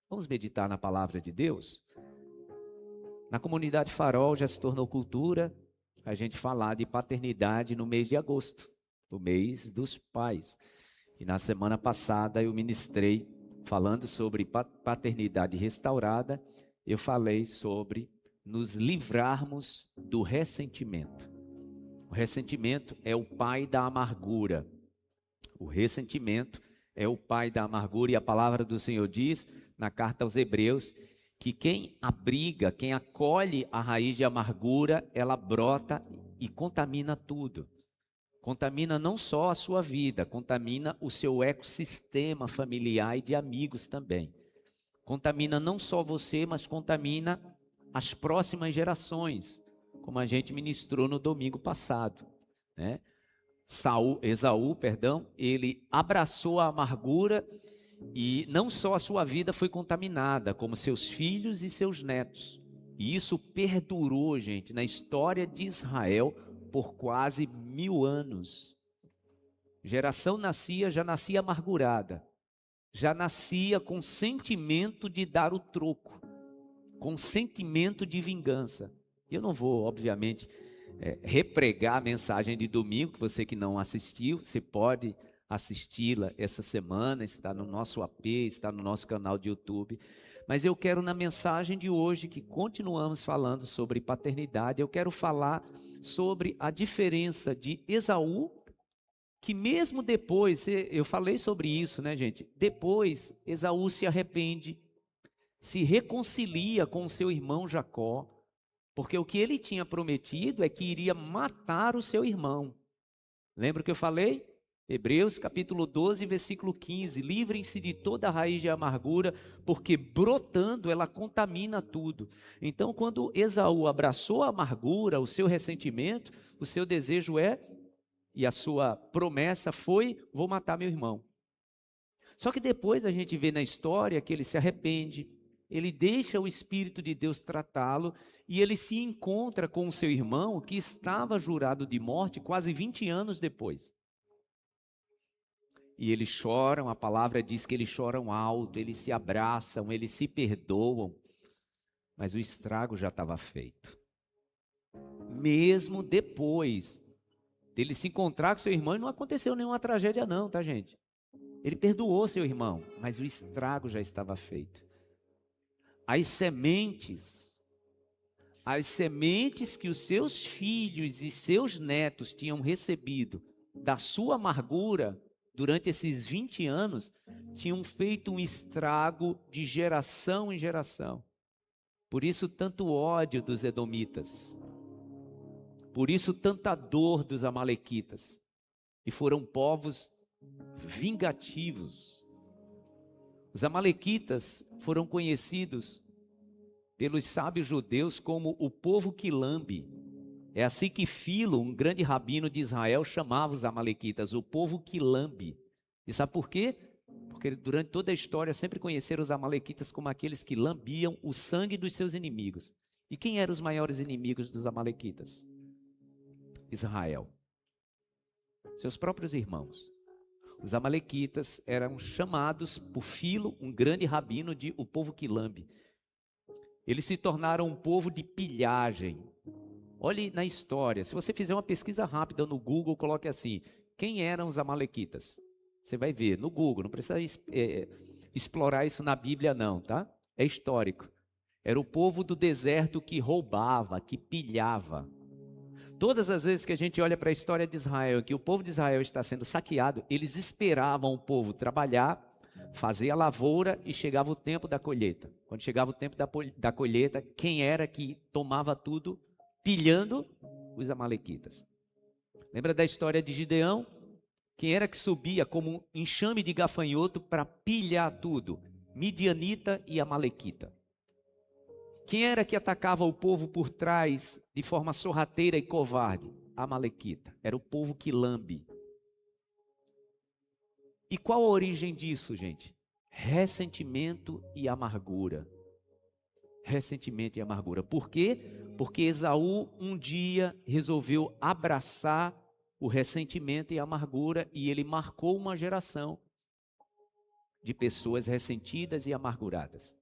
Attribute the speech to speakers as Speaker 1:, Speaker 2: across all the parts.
Speaker 1: Vamos meditar na palavra de Deus? Na comunidade Farol já se tornou cultura a gente falar de paternidade no mês de agosto, o mês dos pais. E na semana passada eu ministrei falando sobre paternidade restaurada, eu falei sobre nos livrarmos do ressentimento. O ressentimento é o pai da amargura. O ressentimento é o pai da amargura, e a palavra do Senhor diz na carta aos Hebreus que quem abriga, quem acolhe a raiz de amargura, ela brota e contamina tudo. Contamina não só a sua vida, contamina o seu ecossistema familiar e de amigos também. Contamina não só você, mas contamina as próximas gerações, como a gente ministrou no domingo passado, né? Esaú, ele abraçou a amargura e não só a sua vida foi contaminada, como seus filhos e seus netos. E isso perdurou, gente, na história de Israel por quase 1000 anos. Geração já nascia amargurada, já nascia com sentimento de dar o troco, com sentimento de vingança. Eu não vou, obviamente, repregar a mensagem de domingo, que você que não assistiu, você pode assisti-la essa semana, está no nosso AP, está no nosso canal de YouTube. Mas eu quero, na mensagem de hoje, que continuamos falando sobre paternidade, eu quero falar sobre a diferença de Esaú, que mesmo depois, eu falei sobre isso, né, gente? Depois, Esaú se arrepende, se reconcilia com seu irmão Jacó, porque o que ele tinha prometido é que iria matar o seu irmão. Lembra o que eu falei? Hebreus capítulo 12, versículo 15. Livrem-se de toda a raiz de amargura, porque brotando ela contamina tudo. Então, quando Esaú abraçou a amargura, o seu ressentimento, o seu desejo e a sua promessa foi: vou matar meu irmão. Só que depois a gente vê na história que ele se arrepende, ele deixa o Espírito de Deus tratá-lo e ele se encontra com o seu irmão que estava jurado de morte quase 20 anos depois. E eles choram, a palavra diz que eles choram alto, eles se abraçam, eles se perdoam, mas o estrago já estava feito. Mesmo depois dele se encontrar com seu irmão, e não aconteceu nenhuma tragédia não, tá, gente? Ele perdoou seu irmão, mas o estrago já estava feito. As sementes que os seus filhos e seus netos tinham recebido da sua amargura durante esses 20 anos, tinham feito um estrago de geração em geração. Por isso tanto ódio dos edomitas, por isso tanta dor dos amalequitas, e foram povos vingativos. Os amalequitas foram conhecidos pelos sábios judeus como o povo que lambe. É assim que Filo, um grande rabino de Israel, chamava os amalequitas, o povo que lambe. E sabe por quê? Porque durante toda a história sempre conheceram os amalequitas como aqueles que lambiam o sangue dos seus inimigos. E quem eram os maiores inimigos dos amalequitas? Israel. Seus próprios irmãos. Os amalequitas eram chamados por Filo, um grande rabino, de o povo que lambe. Eles se tornaram um povo de pilhagem. Olhe na história, se você fizer uma pesquisa rápida no Google, coloque assim: quem eram os amalequitas? Você vai ver no Google, não precisa explorar isso na Bíblia não, tá? É histórico. Era o povo do deserto que roubava, que pilhava. Todas as vezes que a gente olha para a história de Israel, que o povo de Israel está sendo saqueado, eles esperavam o povo trabalhar, fazer a lavoura e chegava o tempo da colheita. Quando chegava o tempo da colheita, quem era que tomava tudo? Pilhando os amalequitas. Lembra da história de Gideão? Quem era que subia como um enxame de gafanhoto para pilhar tudo? Midianita e amalequita. Quem era que atacava o povo por trás de forma sorrateira e covarde? Amalequita. Era o povo que lambe. E qual a origem disso, gente? Ressentimento e amargura. Ressentimento e amargura. Por quê? Porque Esaú um dia resolveu abraçar o ressentimento e a amargura e ele marcou uma geração. de pessoas ressentidas e amarguradas.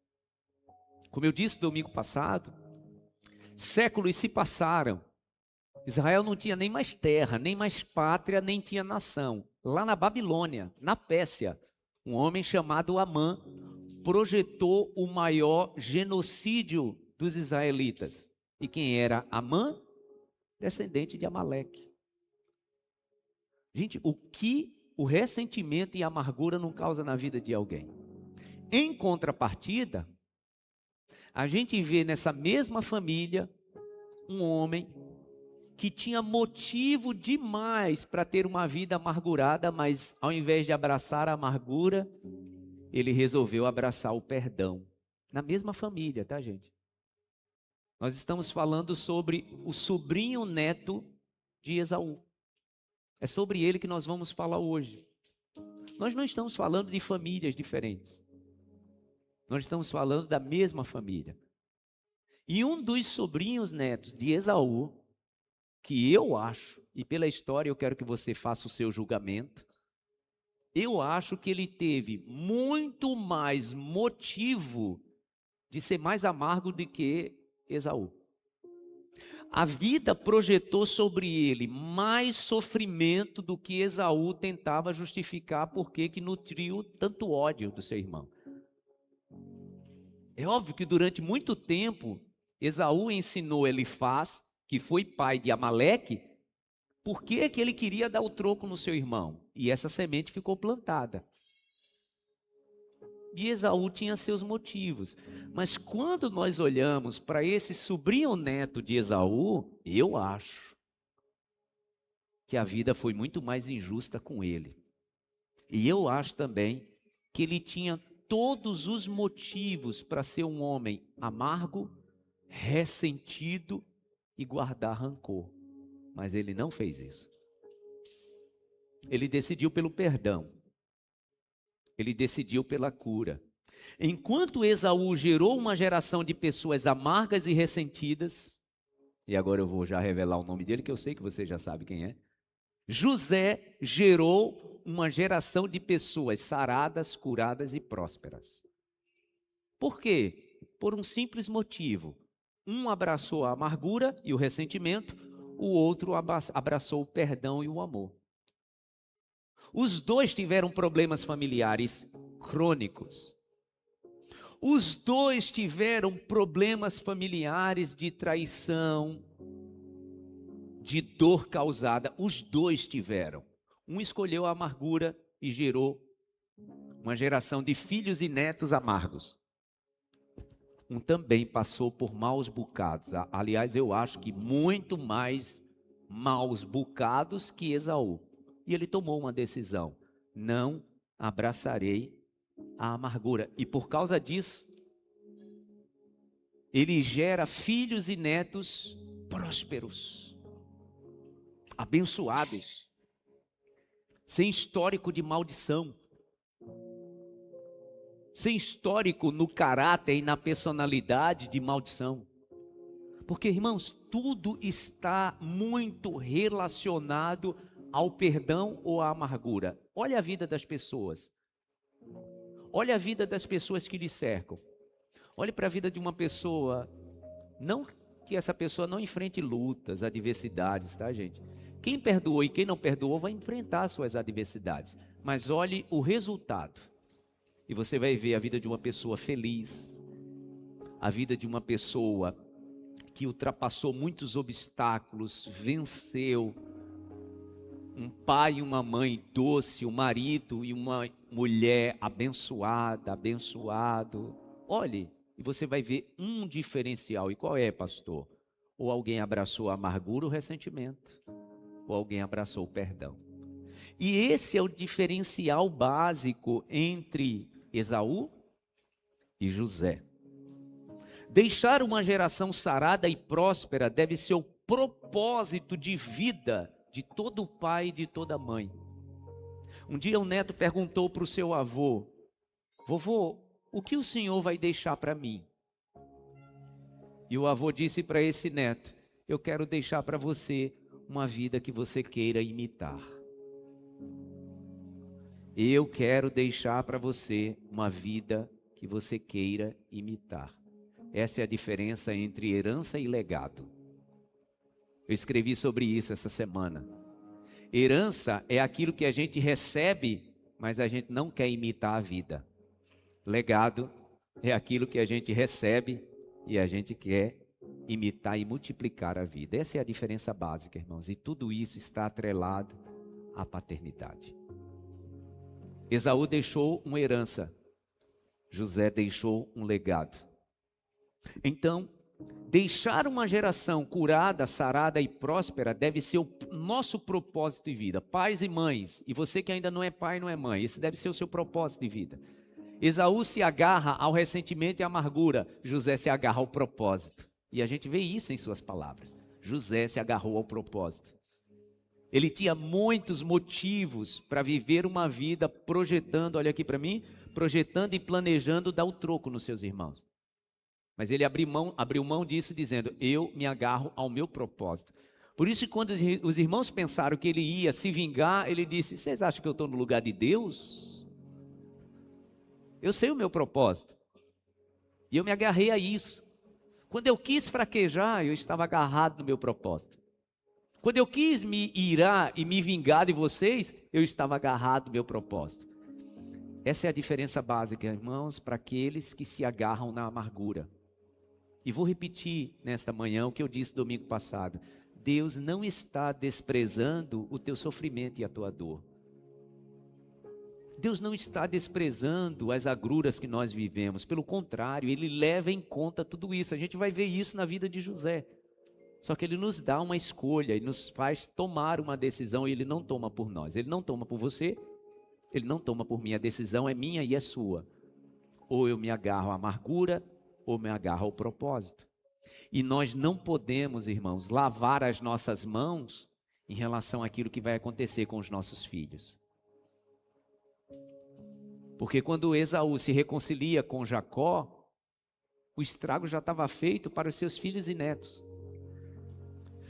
Speaker 1: Como eu disse domingo passado, séculos se passaram. Israel não tinha nem mais terra, nem mais pátria, nem tinha nação. Lá na Babilônia, na Pérsia, um homem chamado Amã projetou o maior genocídio dos israelitas. E quem era Amã? Descendente de Amaleque. Gente, o que o ressentimento e a amargura não causa na vida de alguém? Em contrapartida, a gente vê nessa mesma família um homem que tinha motivo demais para ter uma vida amargurada, mas ao invés de abraçar a amargura, ele resolveu abraçar o perdão. Na mesma família, tá, gente? Nós estamos falando sobre o sobrinho neto de Esaú. É sobre ele que nós vamos falar hoje. Nós não estamos falando de famílias diferentes. Nós estamos falando da mesma família. E um dos sobrinhos netos de Esaú, que eu acho, e pela história eu quero que você faça o seu julgamento, eu acho que ele teve muito mais motivo de ser mais amargo do que Esaú. A vida projetou sobre ele mais sofrimento do que Esaú tentava justificar porque que nutriu tanto ódio do seu irmão. É óbvio que durante muito tempo, Esaú ensinou Elifaz, que foi pai de Amaleque, por que ele queria dar o troco no seu irmão. E essa semente ficou plantada. E Esaú tinha seus motivos. Mas quando nós olhamos para esse sobrinho neto de Esaú, eu acho que a vida foi muito mais injusta com ele. E eu acho também que ele tinha todos os motivos para ser um homem amargo, ressentido e guardar rancor. Mas ele não fez isso. Ele decidiu pelo perdão. Ele decidiu pela cura. Enquanto Esaú gerou uma geração de pessoas amargas e ressentidas, e agora eu vou já revelar o nome dele, que eu sei que você já sabe quem é. José gerou uma geração de pessoas saradas, curadas e prósperas. Por quê? Por um simples motivo. Um abraçou a amargura e o ressentimento, o outro abraçou o perdão e o amor. Os dois tiveram problemas familiares crônicos. Os dois tiveram problemas familiares de traição, de dor causada. Os dois tiveram. Um escolheu a amargura e gerou uma geração de filhos e netos amargos. Um também passou por maus bocados. Aliás, eu acho que muito mais maus bocados que Esaú. E ele tomou uma decisão: não abraçarei a amargura. E por causa disso, ele gera filhos e netos prósperos, abençoados, sem histórico de maldição, sem histórico no caráter e na personalidade de maldição. Porque, irmãos, tudo está muito relacionado ao perdão ou à amargura. Olha a vida das pessoas. Olha a vida das pessoas que lhe cercam. Olhe para a vida de uma pessoa. Não que essa pessoa não enfrente lutas, adversidades, tá, gente? Quem perdoou e quem não perdoou vai enfrentar suas adversidades. Mas olhe o resultado. E você vai ver a vida de uma pessoa feliz. A vida de uma pessoa que ultrapassou muitos obstáculos, venceu. Um pai e uma mãe doce, um marido e uma mulher abençoada, abençoado. Olhe, e você vai ver um diferencial. E qual é, pastor? Ou alguém abraçou a amargura ou o ressentimento, ou alguém abraçou o perdão. E esse é o diferencial básico entre Esaú e José. Deixar uma geração sarada e próspera deve ser o propósito de vida de todo pai e de toda mãe. Um dia um neto perguntou para o seu avô: vovô, o que o senhor vai deixar para mim? E o avô disse para esse neto: eu quero deixar para você uma vida que você queira imitar. Eu quero deixar para você uma vida que você queira imitar. Essa é a diferença entre herança e legado. Eu escrevi sobre isso essa semana. Herança é aquilo que a gente recebe, mas a gente não quer imitar a vida. Legado é aquilo que a gente recebe e a gente quer imitar e multiplicar a vida. Essa é a diferença básica, irmãos. E tudo isso está atrelado à paternidade. Esaú deixou uma herança. José deixou um legado. Então, deixar uma geração curada, sarada e próspera deve ser o nosso propósito de vida. Pais e mães, e você que ainda não é pai, não é mãe, esse deve ser o seu propósito de vida. Esaú se agarra ao ressentimento e à amargura, José se agarra ao propósito. E a gente vê isso em suas palavras. José se agarrou ao propósito. Ele tinha muitos motivos para viver uma vida projetando, olha aqui para mim, projetando e planejando dar o troco nos seus irmãos. Mas ele abriu mão disso dizendo, eu me agarro ao meu propósito. Por isso que quando os irmãos pensaram que ele ia se vingar, ele disse, vocês acham que eu estou no lugar de Deus? Eu sei o meu propósito. E eu me agarrei a isso. Quando eu quis fraquejar, eu estava agarrado no meu propósito. Quando eu quis me irar e me vingar de vocês, eu estava agarrado no meu propósito. Essa é a diferença básica, irmãos, para aqueles que se agarram na amargura. E vou repetir nesta manhã o que eu disse domingo passado. Deus não está desprezando o teu sofrimento e a tua dor. Deus não está desprezando as agruras que nós vivemos. Pelo contrário, Ele leva em conta tudo isso. A gente vai ver isso na vida de José. Só que Ele nos dá uma escolha e nos faz tomar uma decisão e Ele não toma por nós. Ele não toma por você, Ele não toma por mim. A decisão é minha e é sua. Ou eu me agarro à amargura, ou me agarro ao propósito. E nós não podemos, irmãos, lavar as nossas mãos em relação àquilo que vai acontecer com os nossos filhos. Porque quando Esaú se reconcilia com Jacó, o estrago já estava feito para os seus filhos e netos.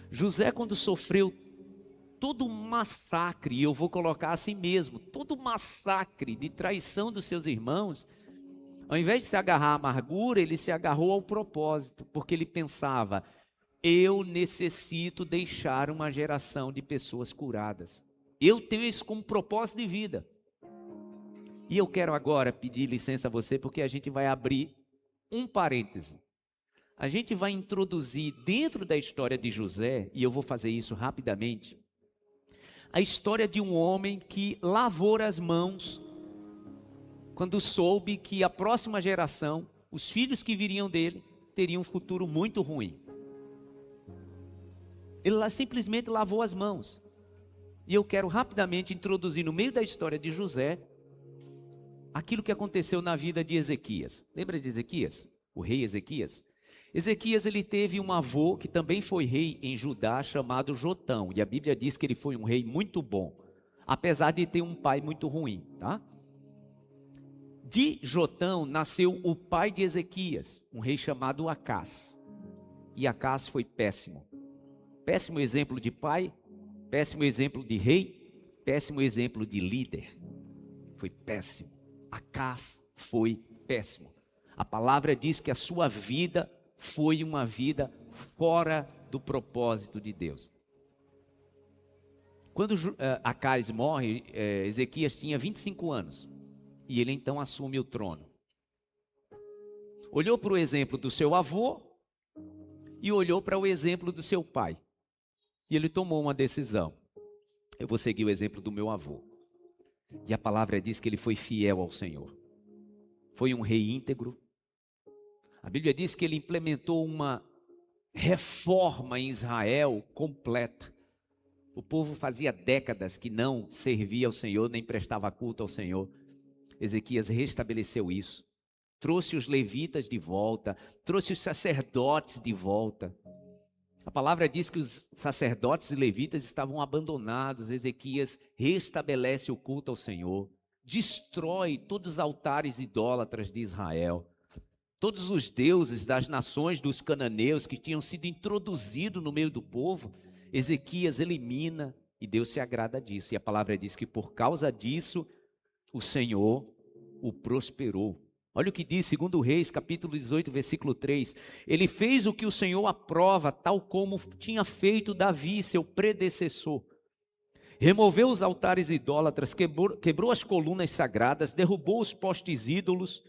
Speaker 1: José, quando sofreu todo o massacre, e eu vou colocar assim mesmo, todo o massacre de traição dos seus irmãos, ao invés de se agarrar à amargura, ele se agarrou ao propósito, porque ele pensava, eu necessito deixar uma geração de pessoas curadas. Eu tenho isso como propósito de vida. E eu quero agora pedir licença a você, porque a gente vai abrir um parêntese. A gente vai introduzir dentro da história de José, e eu vou fazer isso rapidamente, a história de um homem que lavou as mãos quando soube que a próxima geração, os filhos que viriam dele, teriam um futuro muito ruim. Ele simplesmente lavou as mãos. E eu quero rapidamente introduzir no meio da história de José, aquilo que aconteceu na vida de Ezequias. Lembra de Ezequias? O rei Ezequias? Ezequias, ele teve um avô que também foi rei em Judá, chamado Jotão. E a Bíblia diz que ele foi um rei muito bom, apesar de ter um pai muito ruim, tá? De Jotão nasceu o pai de Ezequias, um rei chamado Acás. E Acás foi péssimo. Péssimo exemplo de pai, péssimo exemplo de rei, péssimo exemplo de líder. Foi péssimo. Acás foi péssimo. A palavra diz que a sua vida foi uma vida fora do propósito de Deus. Quando Acás morre, Ezequias tinha 25 anos. E ele então assume o trono. Olhou para o exemplo do seu avô e olhou para o exemplo do seu pai. E ele tomou uma decisão. Eu vou seguir o exemplo do meu avô. E a palavra diz que ele foi fiel ao Senhor. Foi um rei íntegro. A Bíblia diz que ele implementou uma reforma em Israel completa. O povo fazia décadas que não servia ao Senhor, nem prestava culto ao Senhor. Ezequias restabeleceu isso. Trouxe os levitas de volta, trouxe os sacerdotes de volta. A palavra diz que os sacerdotes e levitas estavam abandonados. Ezequias restabelece o culto ao Senhor, destrói todos os altares idólatras de Israel, todos os deuses das nações dos cananeus que tinham sido introduzidos no meio do povo. Ezequias elimina e Deus se agrada disso. E a palavra diz que por causa disso, o Senhor o prosperou. Olha o que diz 2 Reis, capítulo 18, versículo 3. Ele fez o que o Senhor aprova, tal como tinha feito Davi, seu predecessor. Removeu os altares idólatras, quebrou as colunas sagradas, derrubou os postes ídolos,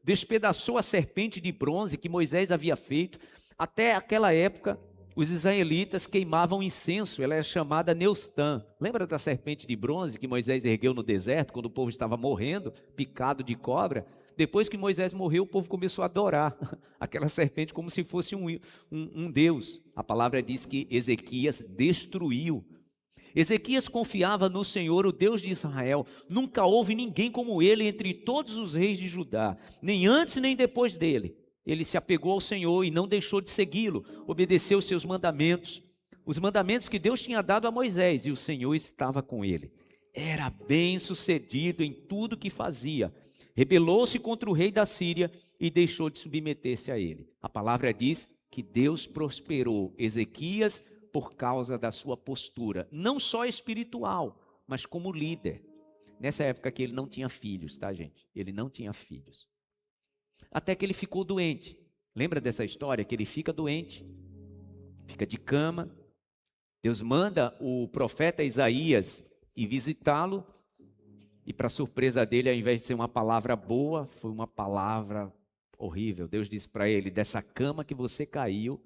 Speaker 1: despedaçou a serpente de bronze que Moisés havia feito. Até aquela época, os israelitas queimavam incenso, ela era chamada Neustã. Lembra da serpente de bronze que Moisés ergueu no deserto, quando o povo estava morrendo, picado de cobra? Depois que Moisés morreu, o povo começou a adorar aquela serpente como se fosse um deus. A palavra diz que Ezequias destruiu. Ezequias confiava no Senhor, o Deus de Israel. Nunca houve ninguém como ele entre todos os reis de Judá, nem antes nem depois dele. Ele se apegou ao Senhor e não deixou de segui-lo, obedeceu os seus mandamentos, os mandamentos que Deus tinha dado a Moisés, e o Senhor estava com ele. Era bem sucedido em tudo que fazia. Rebelou-se contra o rei da Síria e deixou de submeter-se a ele. A palavra diz que Deus prosperou Ezequias por causa da sua postura, não só espiritual, mas como líder. Nessa época que ele não tinha filhos, tá, gente? Ele não tinha filhos. Até que ele ficou doente. Lembra dessa história? Que ele fica doente, fica de cama. Deus manda o profeta Isaías ir visitá-lo. E para surpresa dele, ao invés de ser uma palavra boa, foi uma palavra horrível. Deus disse para ele: dessa cama que você caiu,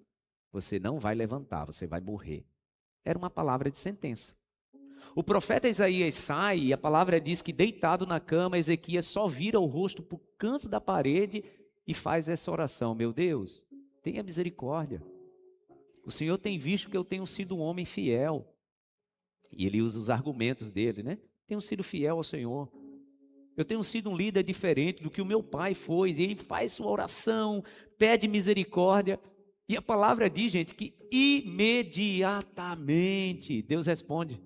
Speaker 1: você não vai levantar, você vai morrer. Era uma palavra de sentença. O profeta Isaías sai e a palavra diz que deitado na cama, Ezequias só vira o rosto para o canto da parede e faz essa oração: meu Deus, tenha misericórdia. O Senhor tem visto que eu tenho sido um homem fiel. E ele usa os argumentos dele, né? Tenho sido fiel ao Senhor. Eu tenho sido um líder diferente do que o meu pai foi. E ele faz sua oração, pede misericórdia. E a palavra diz, gente, que imediatamente Deus responde.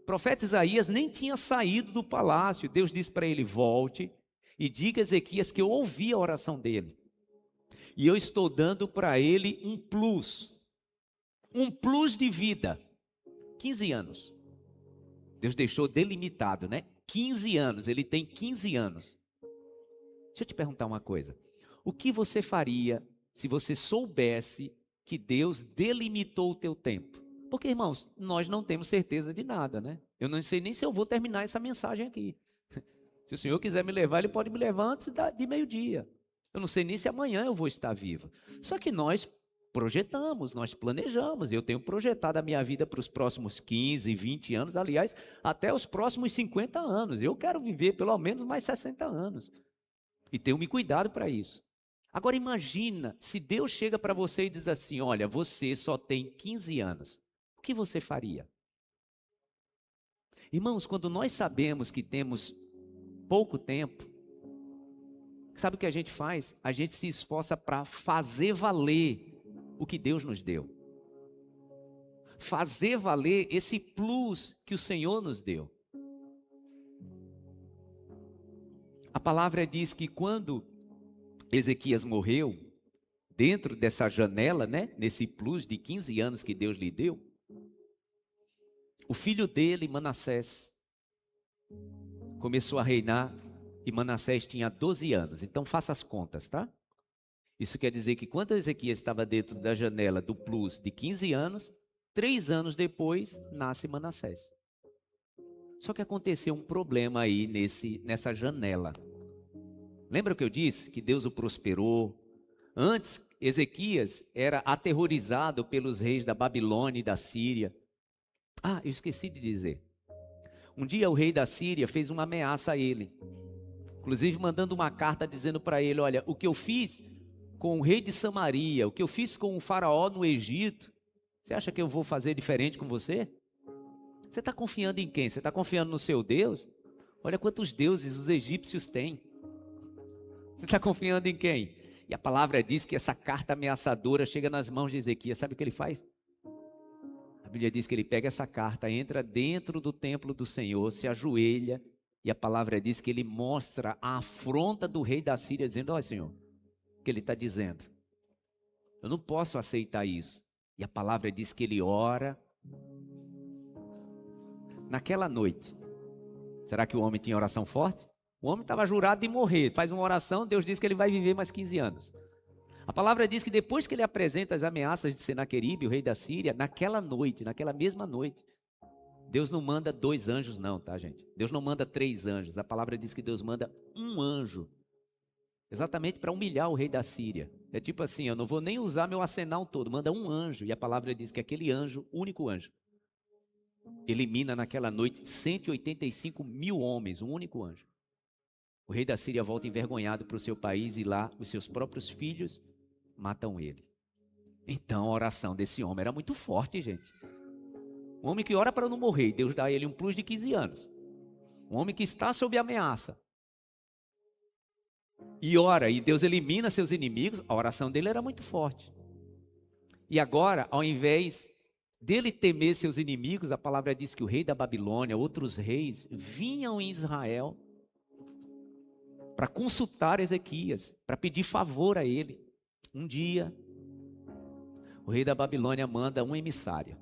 Speaker 1: O profeta Isaías nem tinha saído do palácio. Deus disse para ele: volte e diga a Ezequias que eu ouvi a oração dele. E eu estou dando para ele um plus de vida. 15 anos. Deus deixou delimitado, né? 15 anos, ele tem 15 anos. Deixa eu te perguntar uma coisa. O que você faria se você soubesse que Deus delimitou o teu tempo? Porque, irmãos, nós não temos certeza de nada, né? Eu não sei nem se eu vou terminar essa mensagem aqui. Se o Senhor quiser me levar, Ele pode me levar antes de meio-dia. Eu não sei nem se amanhã eu vou estar vivo. Só que nós projetamos, nós planejamos. Eu tenho projetado a minha vida para os próximos 15, 20 anos, aliás, até os próximos 50 anos. Eu quero viver pelo menos mais 60 anos. E tenho me cuidado para isso. Agora imagina, se Deus chega para você e diz assim: olha, você só tem 15 anos. O que você faria? Irmãos, quando nós sabemos que temos pouco tempo, sabe o que a gente faz? A gente se esforça para fazer valer o que Deus nos deu. Fazer valer esse plus que o Senhor nos deu. A palavra diz que quando Ezequias morreu, dentro dessa janela, né, nesse plus de 15 anos que Deus lhe deu, o filho dele, Manassés, começou a reinar, e Manassés tinha 12 anos. Então faça as contas, tá? Isso quer dizer que quando Ezequias estava dentro da janela do plus de 15 anos, 3 anos depois, nasce Manassés. Só que aconteceu um problema aí nessa janela. Lembra o que eu disse? Que Deus o prosperou. Antes, Ezequias era aterrorizado pelos reis da Babilônia e da Síria. Ah, eu esqueci de dizer. Um dia o rei da Síria fez uma ameaça a ele. Inclusive mandando uma carta dizendo para ele: olha, o que eu fiz com o rei de Samaria, o que eu fiz com o faraó no Egito, você acha que eu vou fazer diferente com você? Você está confiando em quem? Você está confiando no seu Deus? Olha quantos deuses os egípcios têm. Você está confiando em quem? E a palavra diz que essa carta ameaçadora chega nas mãos de Ezequias. Sabe o que ele faz? A Bíblia diz que ele pega essa carta, entra dentro do templo do Senhor, se ajoelha, e a palavra diz que ele mostra a afronta do rei da Síria, dizendo: olha, Senhor, o que ele está dizendo? Eu não posso aceitar isso. E a palavra diz que ele ora. Naquela noite, Será que o homem tinha oração forte? O homem estava jurado de morrer. Faz uma oração, Deus diz que ele vai viver mais 15 anos. A palavra diz que depois que ele apresenta as ameaças de Senaqueribe, o rei da Síria, naquela noite, naquela mesma noite, Deus não manda 2 anjos não, tá, gente? Deus não manda 3 anjos. A palavra diz que Deus manda um anjo. Exatamente para humilhar o rei da Síria. É tipo assim, eu não vou nem usar meu arsenal todo, manda um anjo. E a palavra diz que aquele anjo, único anjo, elimina naquela noite 185 mil homens, um único anjo. O rei da Síria volta envergonhado para o seu país e lá os seus próprios filhos matam ele. Então a oração desse homem era muito forte, gente. Um homem que ora para não morrer, Deus dá a ele um plus de 15 anos. Um homem que está sob ameaça. E ora, e Deus elimina seus inimigos, a oração dele era muito forte. E agora, ao invés dele temer seus inimigos, a palavra diz que o rei da Babilônia, outros reis, vinham em Israel para consultar Ezequias, para pedir favor a ele. Um dia, o rei da Babilônia manda um emissário,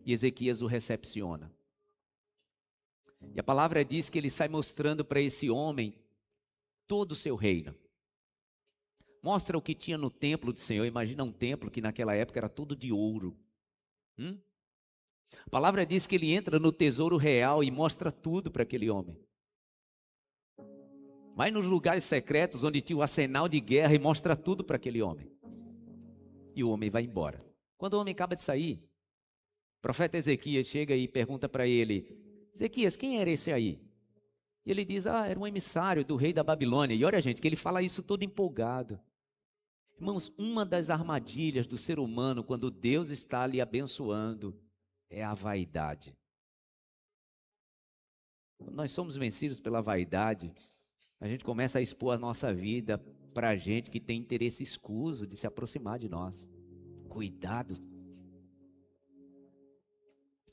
Speaker 1: e Ezequias o recepciona. E a palavra diz que ele sai mostrando para esse homem todo o seu reino. Mostra o que tinha no templo do Senhor. Imagina um templo que naquela época era todo de ouro. A palavra diz que ele entra no tesouro real e mostra tudo para aquele homem. Vai nos lugares secretos onde tinha o arsenal de guerra e mostra tudo para aquele homem. E o homem vai embora. Quando o homem acaba de sair, o profeta Ezequias chega e pergunta para ele: Ezequias, quem era esse aí? E ele diz: era um emissário do rei da Babilônia. E olha, gente, que ele fala isso todo empolgado. Irmãos, uma das armadilhas do ser humano quando Deus está lhe abençoando é a vaidade. Quando nós somos vencidos pela vaidade, a gente começa a expor a nossa vida para gente que tem interesse escuso de se aproximar de nós. Cuidado.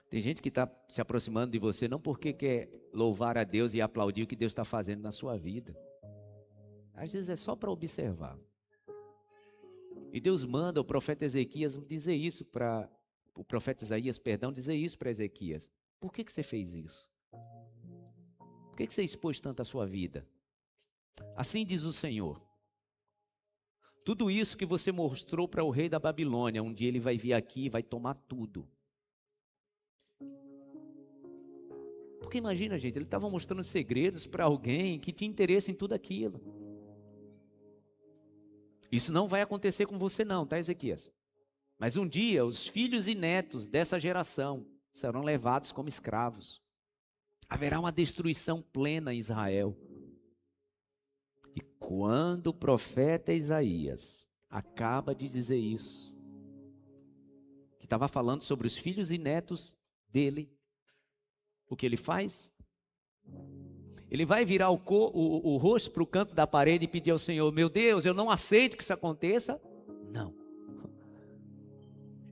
Speaker 1: Tem gente que está se aproximando de você não porque quer louvar a Deus e aplaudir o que Deus está fazendo na sua vida. Às vezes é só para observar. E Deus manda o profeta Ezequias dizer isso para... O profeta Isaías, dizer isso para Ezequias. Por que você fez isso? Por que você expôs tanto a sua vida? Assim diz o Senhor. Tudo isso que você mostrou para o rei da Babilônia, um dia ele vai vir aqui e vai tomar tudo. Porque imagina, gente, ele estava mostrando segredos para alguém que tinha interesse em tudo aquilo. Isso não vai acontecer com você não, tá, Ezequias? Mas um dia os filhos e netos dessa geração serão levados como escravos. Haverá uma destruição plena em Israel. E quando o profeta Isaías acaba de dizer isso, que estava falando sobre os filhos e netos dele, o que ele faz? Ele vai virar o rosto para o canto da parede e pedir ao Senhor: meu Deus, eu não aceito que isso aconteça. Não.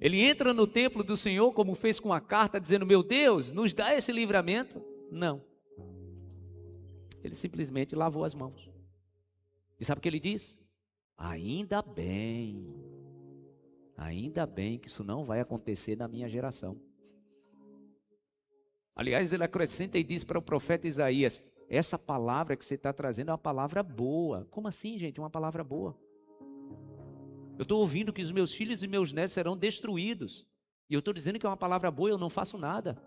Speaker 1: Ele entra no templo do Senhor, como fez com a carta, dizendo: meu Deus, nos dá esse livramento. Não. Ele simplesmente lavou as mãos. E sabe o que ele diz? Ainda bem que isso não vai acontecer na minha geração. Aliás, ele acrescenta e diz para o profeta Isaías: essa palavra que você está trazendo é uma palavra boa. Como assim, gente? Uma palavra boa? Eu estou ouvindo que os meus filhos e meus netos serão destruídos. E eu estou dizendo que é uma palavra boa e eu não faço nada.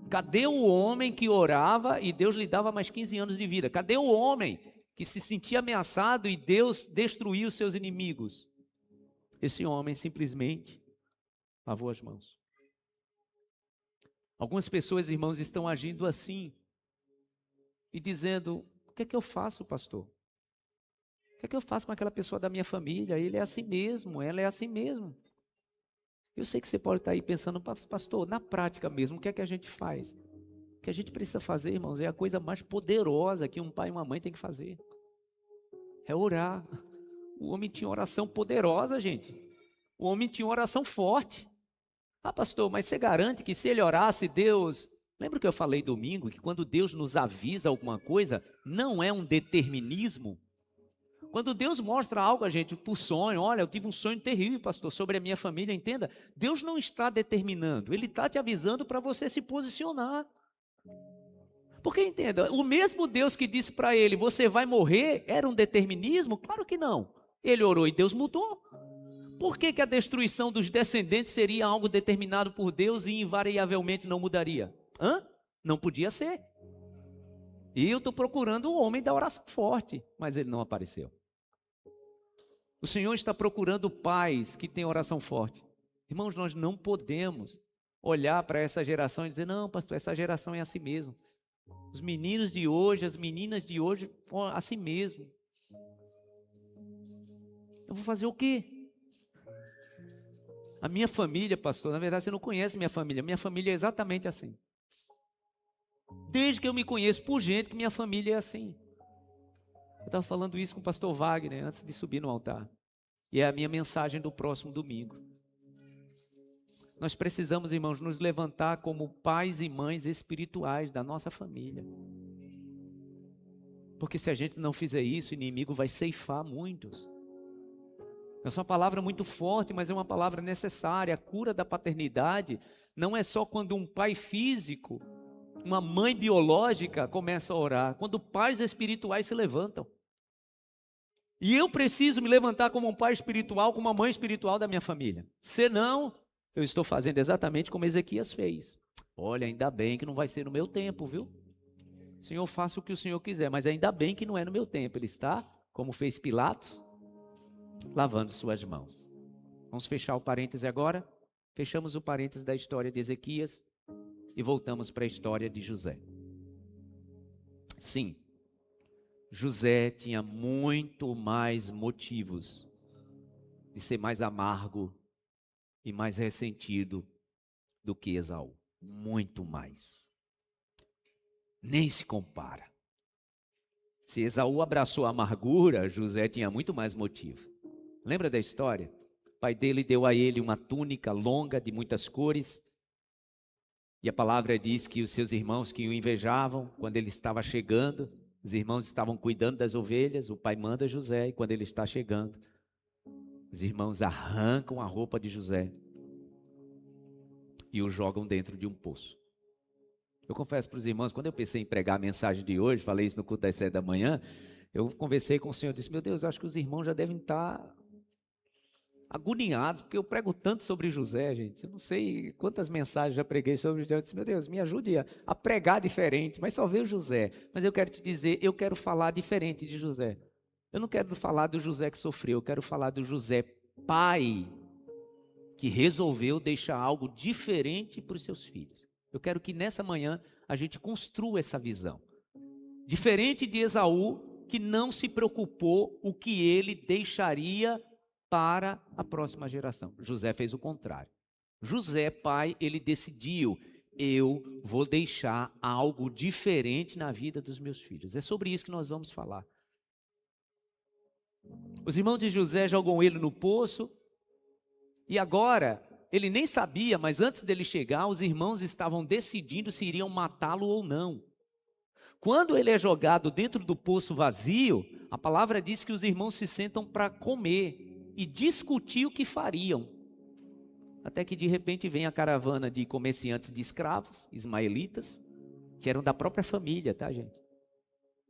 Speaker 1: Cadê o homem que orava e Deus lhe dava mais 15 anos de vida? Cadê o homem que se sentia ameaçado e Deus destruiu os seus inimigos? Esse homem simplesmente lavou as mãos. Algumas pessoas, irmãos, estão agindo assim e dizendo: o que é que eu faço, pastor? O que é que eu faço com aquela pessoa da minha família? Ele é assim mesmo, ela é assim mesmo. Eu sei que você pode estar aí pensando: pastor, na prática mesmo, o que é que a gente faz? O que a gente precisa fazer, irmãos, é a coisa mais poderosa que um pai e uma mãe tem que fazer. É orar. O homem tinha oração poderosa, gente. O homem tinha oração forte. Pastor, mas você garante que se ele orasse, Deus... Lembra que eu falei domingo que quando Deus nos avisa alguma coisa, não é um determinismo? Quando Deus mostra algo a gente por sonho: olha, eu tive um sonho terrível, pastor, sobre a minha família, entenda, Deus não está determinando, Ele está te avisando para você se posicionar. Porque entenda, o mesmo Deus que disse para ele, você vai morrer, era um determinismo? Claro que não. Ele orou e Deus mudou. Por que que a destruição dos descendentes seria algo determinado por Deus e invariavelmente não mudaria? Não podia ser. E eu estou procurando o homem da oração forte, mas ele não apareceu. O Senhor está procurando pais que têm oração forte. Irmãos, nós não podemos olhar para essa geração e dizer, não, pastor, essa geração é assim mesmo. Os meninos de hoje, as meninas de hoje, assim mesmo. Eu vou fazer o quê? A minha família, pastor, na verdade você não conhece minha família. Minha família é exatamente assim. Desde que eu me conheço por gente que minha família é assim. Eu estava falando isso com o pastor Wagner antes de subir no altar. E é a minha mensagem do próximo domingo. Nós precisamos, irmãos, nos levantar como pais e mães espirituais da nossa família. Porque se a gente não fizer isso, o inimigo vai ceifar muitos. Essa é uma palavra muito forte, mas é uma palavra necessária. A cura da paternidade não é só quando um pai físico, uma mãe biológica começa a orar. Quando pais espirituais se levantam. E eu preciso me levantar como um pai espiritual, como uma mãe espiritual da minha família. Senão, eu estou fazendo exatamente como Ezequias fez. Olha, ainda bem que não vai ser no meu tempo, viu? Senhor, faça o que o Senhor quiser, mas ainda bem que não é no meu tempo. Ele está, como fez Pilatos, lavando suas mãos. Vamos fechar o parêntese agora? Fechamos o parêntese da história de Ezequias e voltamos para a história de José. Sim, José tinha muito mais motivos de ser mais amargo e mais ressentido do que Esaú. Muito mais. Nem se compara. Se Esaú abraçou a amargura, José tinha muito mais motivo. Lembra da história? O pai dele deu a ele uma túnica longa de muitas cores. E a palavra diz que os seus irmãos que o invejavam, quando ele estava chegando, os irmãos estavam cuidando das ovelhas, o pai manda José, e quando ele está chegando, os irmãos arrancam a roupa de José e o jogam dentro de um poço. Eu confesso para os irmãos, quando eu pensei em pregar a mensagem de hoje, falei isso no culto das 7 da manhã, eu conversei com o Senhor e disse, meu Deus, eu acho que os irmãos já devem estar agoniados, porque eu prego tanto sobre José, gente. Eu não sei quantas mensagens já preguei sobre José. Eu disse, meu Deus, me ajude a pregar diferente, mas só veio José. Mas eu quero te dizer, eu quero falar diferente de José. Eu não quero falar do José que sofreu, eu quero falar do José pai, que resolveu deixar algo diferente para os seus filhos. Eu quero que nessa manhã a gente construa essa visão. Diferente de Esaú, que não se preocupou o que ele deixaria para a próxima geração. José fez o contrário. José, pai, ele decidiu, eu vou deixar algo diferente na vida dos meus filhos. É sobre isso que nós vamos falar. Os irmãos de José jogam ele no poço, e agora, ele nem sabia, mas antes dele chegar, os irmãos estavam decidindo se iriam matá-lo ou não. Quando ele é jogado dentro do poço vazio, a palavra diz que os irmãos se sentam para comer e discutir o que fariam. Até que de repente vem a caravana de comerciantes de escravos, ismaelitas, que eram da própria família, tá, gente?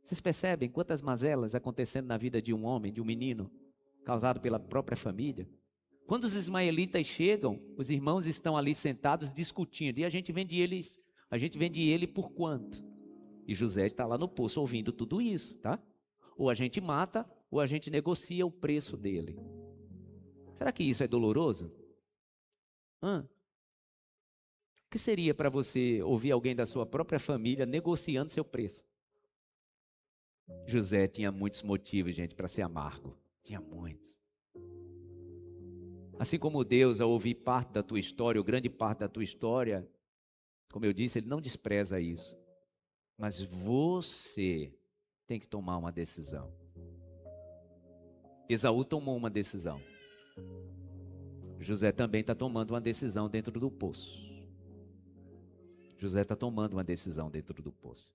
Speaker 1: Vocês percebem quantas mazelas acontecendo na vida de um homem, de um menino, causado pela própria família? Quando os ismaelitas chegam, os irmãos estão ali sentados discutindo, e a gente vende ele por quanto? E José está lá no poço ouvindo tudo isso, tá? Ou a gente mata, ou a gente negocia o preço dele. Será que isso é doloroso? O que seria para você ouvir alguém da sua própria família negociando seu preço? José tinha muitos motivos, gente, para ser amargo. Tinha muitos. Assim como Deus, ao ouvir parte da tua história, ou grande parte da tua história, como eu disse, Ele não despreza isso. Mas você tem que tomar uma decisão. Esaú tomou uma decisão. José também está tomando uma decisão dentro do poço. José está tomando uma decisão dentro do poço.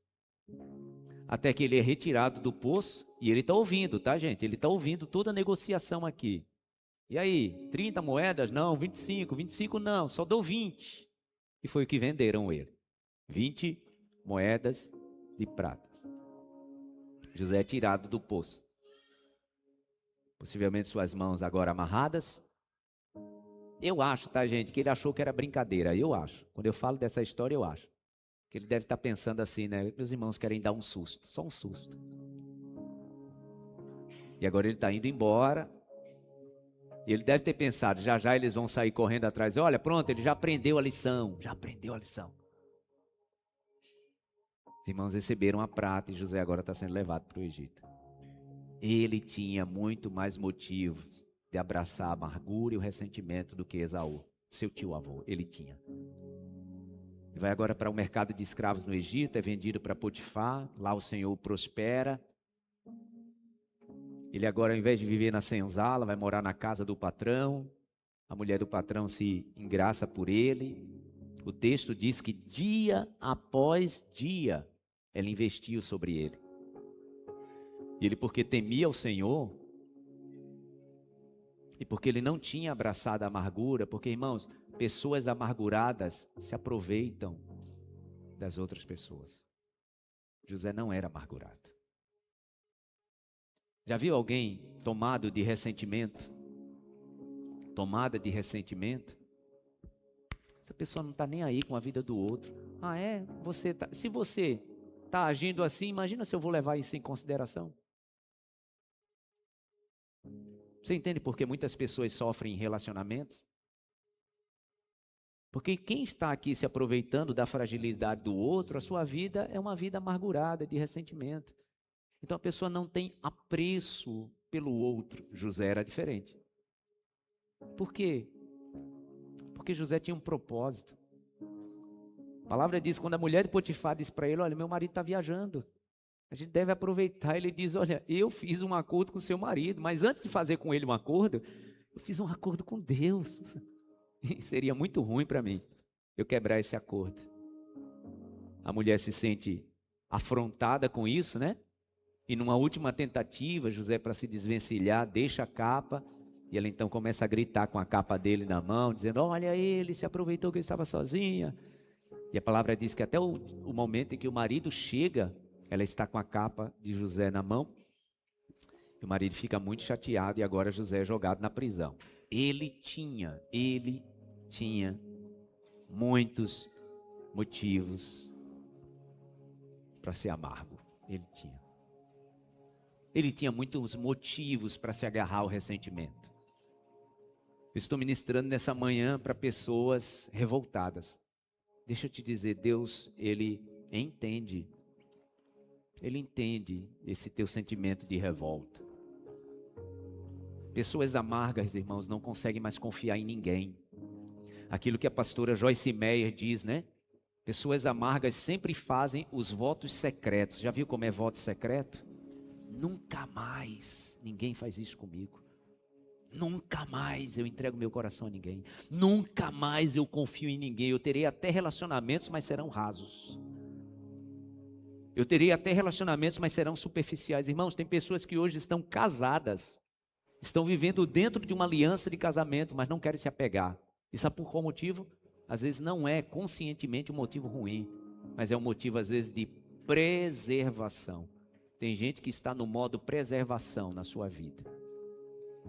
Speaker 1: Até que ele é retirado do poço e ele está ouvindo, tá, gente? Ele está ouvindo toda a negociação aqui. E aí, 30 moedas? Não, 25 não, só dou 20. E foi o que venderam ele. 20 moedas de prata. José é tirado do poço. Possivelmente suas mãos agora amarradas. Eu acho, tá, gente, que ele achou que era brincadeira. Eu acho. Quando eu falo dessa história, eu acho. Que ele deve estar pensando assim, né? Meus irmãos querem dar um susto. Só um susto. E agora ele está indo embora. E ele deve ter pensado, já já eles vão sair correndo atrás. Olha, pronto, ele já aprendeu a lição. Já aprendeu a lição. Os irmãos receberam a prata e José agora está sendo levado para o Egito. Ele tinha muito mais motivos de abraçar a amargura e o ressentimento do que Esaú, seu tio-avô. Ele tinha. Ele vai agora para o mercado de escravos no Egito, é vendido para Potifar. Lá o Senhor o prospera. Ele agora, ao invés de viver na senzala, vai morar na casa do patrão. A mulher do patrão se engraça por ele. O texto diz que dia após dia ela investiu sobre ele. E ele, porque temia o Senhor, e porque ele não tinha abraçado a amargura, porque, irmãos, pessoas amarguradas se aproveitam das outras pessoas. José não era amargurado. Já viu alguém tomado de ressentimento? Tomada de ressentimento? Essa pessoa não está nem aí com a vida do outro. Ah, é? Se você está agindo assim, imagina se eu vou levar isso em consideração. Você entende por que muitas pessoas sofrem em relacionamentos? Porque quem está aqui se aproveitando da fragilidade do outro, a sua vida é uma vida amargurada, de ressentimento. Então a pessoa não tem apreço pelo outro. José era diferente. Por quê? Porque José tinha um propósito. A palavra diz, quando a mulher de Potifar diz para ele, olha, meu marido está viajando. A gente deve aproveitar. Ele diz, olha, eu fiz um acordo com seu marido, mas antes de fazer com ele um acordo, eu fiz um acordo com Deus. E seria muito ruim para mim eu quebrar esse acordo. A mulher se sente afrontada com isso, né? E numa última tentativa, José, para se desvencilhar, deixa a capa. E ela então começa a gritar com a capa dele na mão, dizendo, olha, ele se aproveitou que ele estava sozinha. E a palavra diz que até o momento em que o marido chega, ela está com a capa de José na mão. E o marido fica muito chateado e agora José é jogado na prisão. Ele tinha muitos motivos para ser amargo. Ele tinha muitos motivos para se agarrar ao ressentimento. Eu estou ministrando nessa manhã para pessoas revoltadas. Deixa eu te dizer, Deus, Ele entende esse teu sentimento de revolta. Pessoas amargas, irmãos, não conseguem mais confiar em ninguém. Aquilo que a pastora Joyce Meyer diz, né? Pessoas amargas sempre fazem os votos secretos. Já viu como é voto secreto? Nunca mais ninguém faz isso comigo. Nunca mais eu entrego meu coração a ninguém. Nunca mais eu confio em ninguém. Eu terei até relacionamentos, mas serão rasos. Eu terei até relacionamentos, mas serão superficiais. Irmãos, tem pessoas que hoje estão casadas, estão vivendo dentro de uma aliança de casamento, mas não querem se apegar. E sabe por qual motivo? Às vezes não é conscientemente um motivo ruim, mas é um motivo às vezes de preservação. Tem gente que está no modo preservação na sua vida.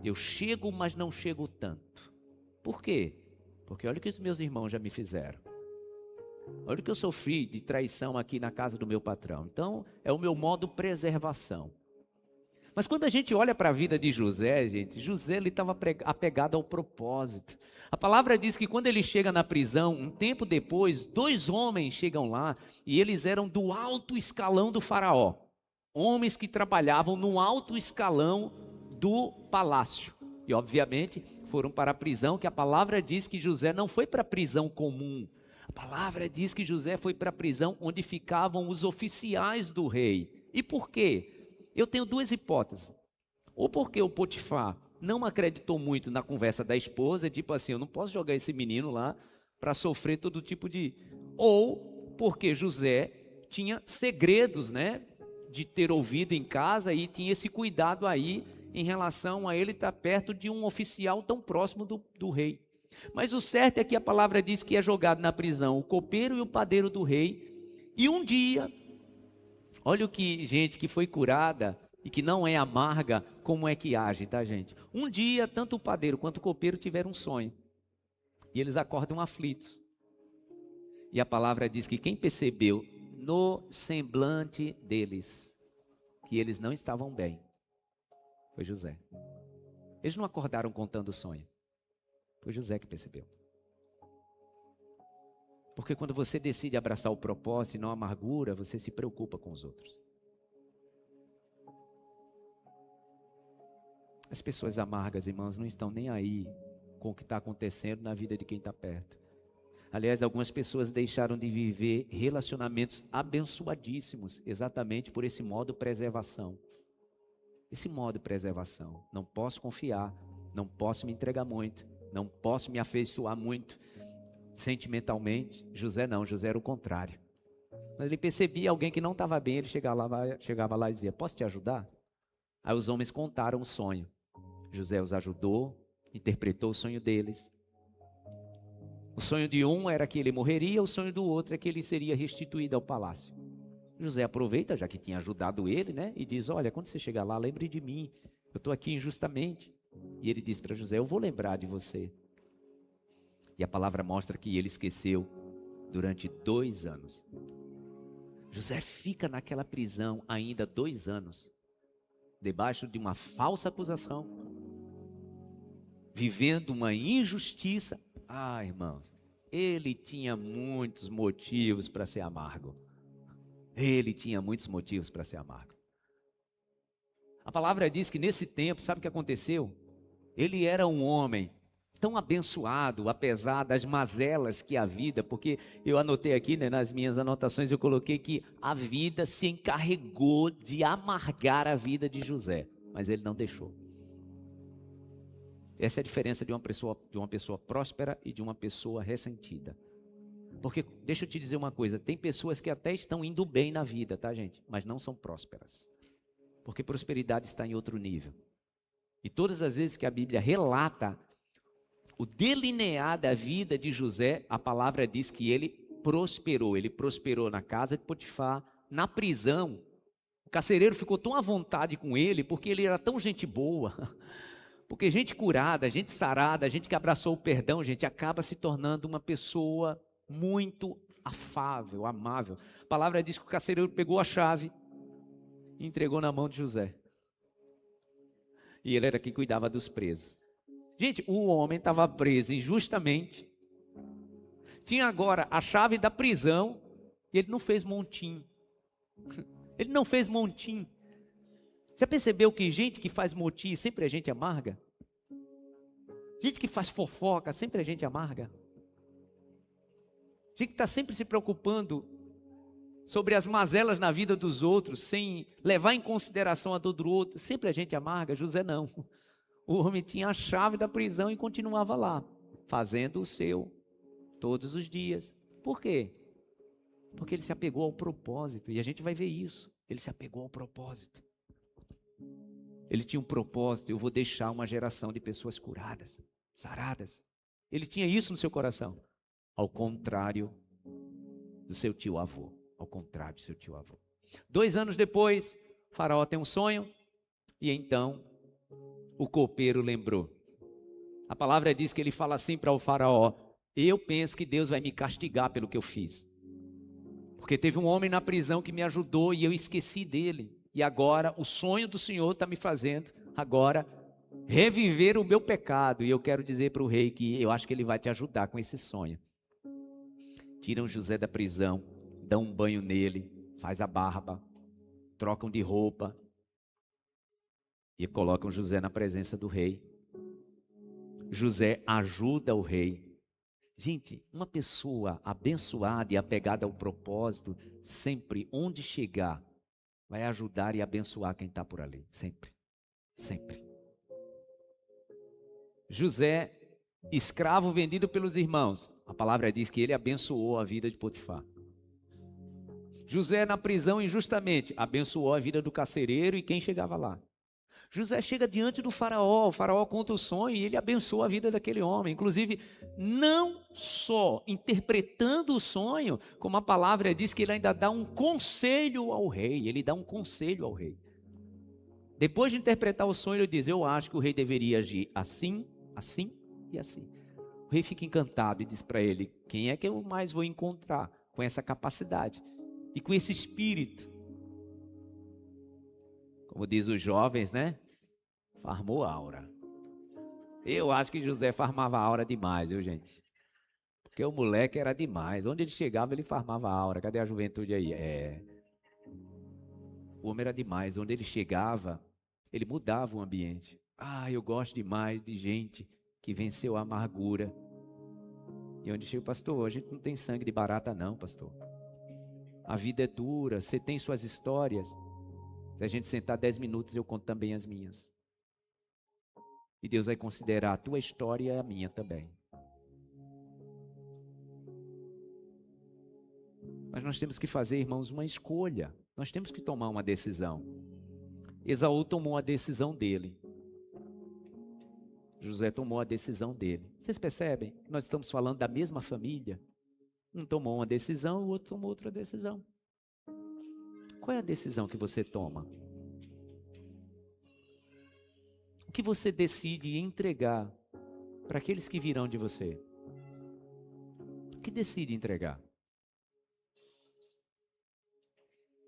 Speaker 1: Eu chego, mas não chego tanto. Por quê? Porque olha o que os meus irmãos já me fizeram. Olha o que eu sofri de traição aqui na casa do meu patrão. Então, é o meu modo preservação. Mas quando a gente olha para a vida de José, gente, José ele estava apegado ao propósito. A palavra diz que quando ele chega na prisão, um tempo depois, 2 homens chegam lá e eles eram do alto escalão do faraó. Homens que trabalhavam no alto escalão do palácio. E obviamente foram para a prisão, que a palavra diz que José não foi para a prisão comum. A palavra diz que José foi para a prisão onde ficavam os oficiais do rei. E por quê? Eu tenho 2 hipóteses. Ou porque o Potifar não acreditou muito na conversa da esposa, tipo assim, eu não posso jogar esse menino lá para sofrer todo tipo de... Ou porque José tinha segredos, né, de ter ouvido em casa e tinha esse cuidado aí em relação a ele estar perto de um oficial tão próximo do rei. Mas o certo é que a palavra diz que é jogado na prisão o copeiro e o padeiro do rei. E um dia, Olha o que gente que foi curada e que não é amarga, como é que age, tá, gente? Um dia, tanto o padeiro quanto o copeiro tiveram um sonho. E eles acordam aflitos. E a palavra diz que quem percebeu no semblante deles que eles não estavam bem foi José. Eles não acordaram contando o sonho. Foi José que percebeu. Porque quando você decide abraçar o propósito e não a amargura, você se preocupa com os outros. As pessoas amargas, irmãos, não estão nem aí com o que está acontecendo na vida de quem está perto. Aliás, algumas pessoas deixaram de viver relacionamentos abençoadíssimos, exatamente por esse modo preservação. Esse modo preservação. Não posso confiar, não posso me entregar muito, não posso me afeiçoar muito sentimentalmente. José não, José era o contrário. Quando ele percebia alguém que não estava bem, ele chegava lá e dizia: posso te ajudar? Aí os homens contaram o sonho. José os ajudou, interpretou o sonho deles. O sonho de um era que ele morreria, o sonho do outro é que ele seria restituído ao palácio. José aproveita, já que tinha ajudado ele, né? E diz: olha, quando você chegar lá, lembre de mim, eu estou aqui injustamente. E ele diz para José: eu vou lembrar de você. E a palavra mostra que ele esqueceu durante 2 anos. José fica naquela prisão ainda 2 anos, debaixo de uma falsa acusação, vivendo uma injustiça. Ah, irmãos, ele tinha muitos motivos para ser amargo. Ele tinha muitos motivos para ser amargo. A palavra diz que nesse tempo, sabe o que aconteceu? Ele era um homem tão abençoado, apesar das mazelas que a vida, porque eu anotei aqui, né, nas minhas anotações, eu coloquei que a vida se encarregou de amargar a vida de José, mas ele não deixou. Essa é a diferença de uma pessoa próspera e de uma pessoa ressentida. Porque, deixa eu te dizer uma coisa, tem pessoas que até estão indo bem na vida, tá, gente? Mas não são prósperas. Porque prosperidade está em outro nível. E todas as vezes que a Bíblia relata o delinear da vida de José, a palavra diz que ele prosperou. Ele prosperou na casa de Potifar, na prisão. O carcereiro ficou tão à vontade com ele, porque ele era tão gente boa. Porque gente curada, gente sarada, gente que abraçou o perdão, gente, acaba se tornando uma pessoa muito afável, amável. A palavra diz que o carcereiro pegou a chave e entregou na mão de José. E ele era quem cuidava dos presos. Gente, o homem estava preso injustamente. Tinha agora a chave da prisão e ele não fez montim. Ele não fez montim. Já percebeu que gente que faz motim sempre é gente amarga? Gente que faz fofoca sempre é gente amarga? Gente que está sempre se preocupando sobre as mazelas na vida dos outros, sem levar em consideração a dor do outro, sempre é gente amarga? José não. O homem tinha a chave da prisão e continuava lá, fazendo o seu, todos os dias. Por quê? Porque ele se apegou ao propósito, e a gente vai ver isso. Ele se apegou ao propósito. Ele tinha um propósito: eu vou deixar uma geração de pessoas curadas, saradas. Ele tinha isso no seu coração. Ao contrário do seu tio-avô. Ao contrário do seu tio-avô. 2 anos depois, Faraó tem um sonho, e então o copeiro lembrou. A palavra diz que ele fala assim para o Faraó: eu penso que Deus vai me castigar pelo que eu fiz. Porque teve um homem na prisão que me ajudou e eu esqueci dele. E agora o sonho do Senhor está me fazendo agora reviver o meu pecado. E eu quero dizer para o rei que eu acho que ele vai te ajudar com esse sonho. Tiram José da prisão, dão um banho nele, faz a barba, trocam de roupa e colocam José na presença do rei. José ajuda o rei. Gente, uma pessoa abençoada e apegada ao propósito, sempre, onde chegar, vai ajudar e abençoar quem está por ali. Sempre, sempre. José, escravo vendido pelos irmãos, a palavra diz que ele abençoou a vida de Potifar. José na prisão injustamente, abençoou a vida do carcereiro e quem chegava lá. José chega diante do faraó, o faraó conta o sonho e ele abençoa a vida daquele homem. Inclusive, não só interpretando o sonho, como a palavra diz que ele ainda dá um conselho ao rei. Ele dá um conselho ao rei. Depois de interpretar o sonho, ele diz: eu acho que o rei deveria agir assim, assim e assim. O rei fica encantado e diz para ele: quem é que eu mais vou encontrar com essa capacidade e com esse espírito? Como diz os jovens, né? Farmou aura. Eu acho que José farmava aura demais, viu, gente? Porque o moleque era demais. Onde ele chegava, ele farmava aura. Cadê a juventude aí? O homem era demais. Onde ele chegava, ele mudava o ambiente. Eu gosto demais de gente que venceu a amargura. E onde chega, pastor, a gente não tem sangue de barata não, pastor. A vida é dura, você tem suas histórias. Se a gente sentar 10 minutos, eu conto também as minhas. E Deus vai considerar a tua história e a minha também. Mas nós temos que fazer, irmãos, uma escolha. Nós temos que tomar uma decisão. Esaú tomou a decisão dele. José tomou a decisão dele. Vocês percebem? Nós estamos falando da mesma família. Um tomou uma decisão, o outro tomou outra decisão. Qual é a decisão que você toma? O que você decide entregar para aqueles que virão de você? O que decide entregar?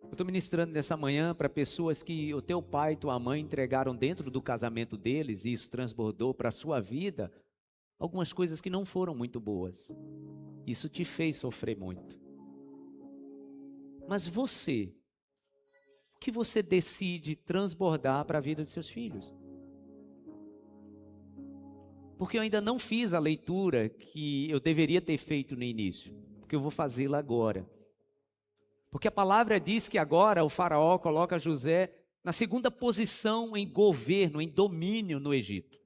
Speaker 1: Eu estou ministrando nessa manhã para pessoas que o teu pai e tua mãe entregaram dentro do casamento deles, e isso transbordou para a sua vida, algumas coisas que não foram muito boas. Isso te fez sofrer muito. Mas você, o que você decide transbordar para a vida de seus filhos? Porque eu ainda não fiz a leitura que eu deveria ter feito no início, porque eu vou fazê-la agora. Porque a palavra diz que agora o faraó coloca José na segunda posição em governo, em domínio no Egito.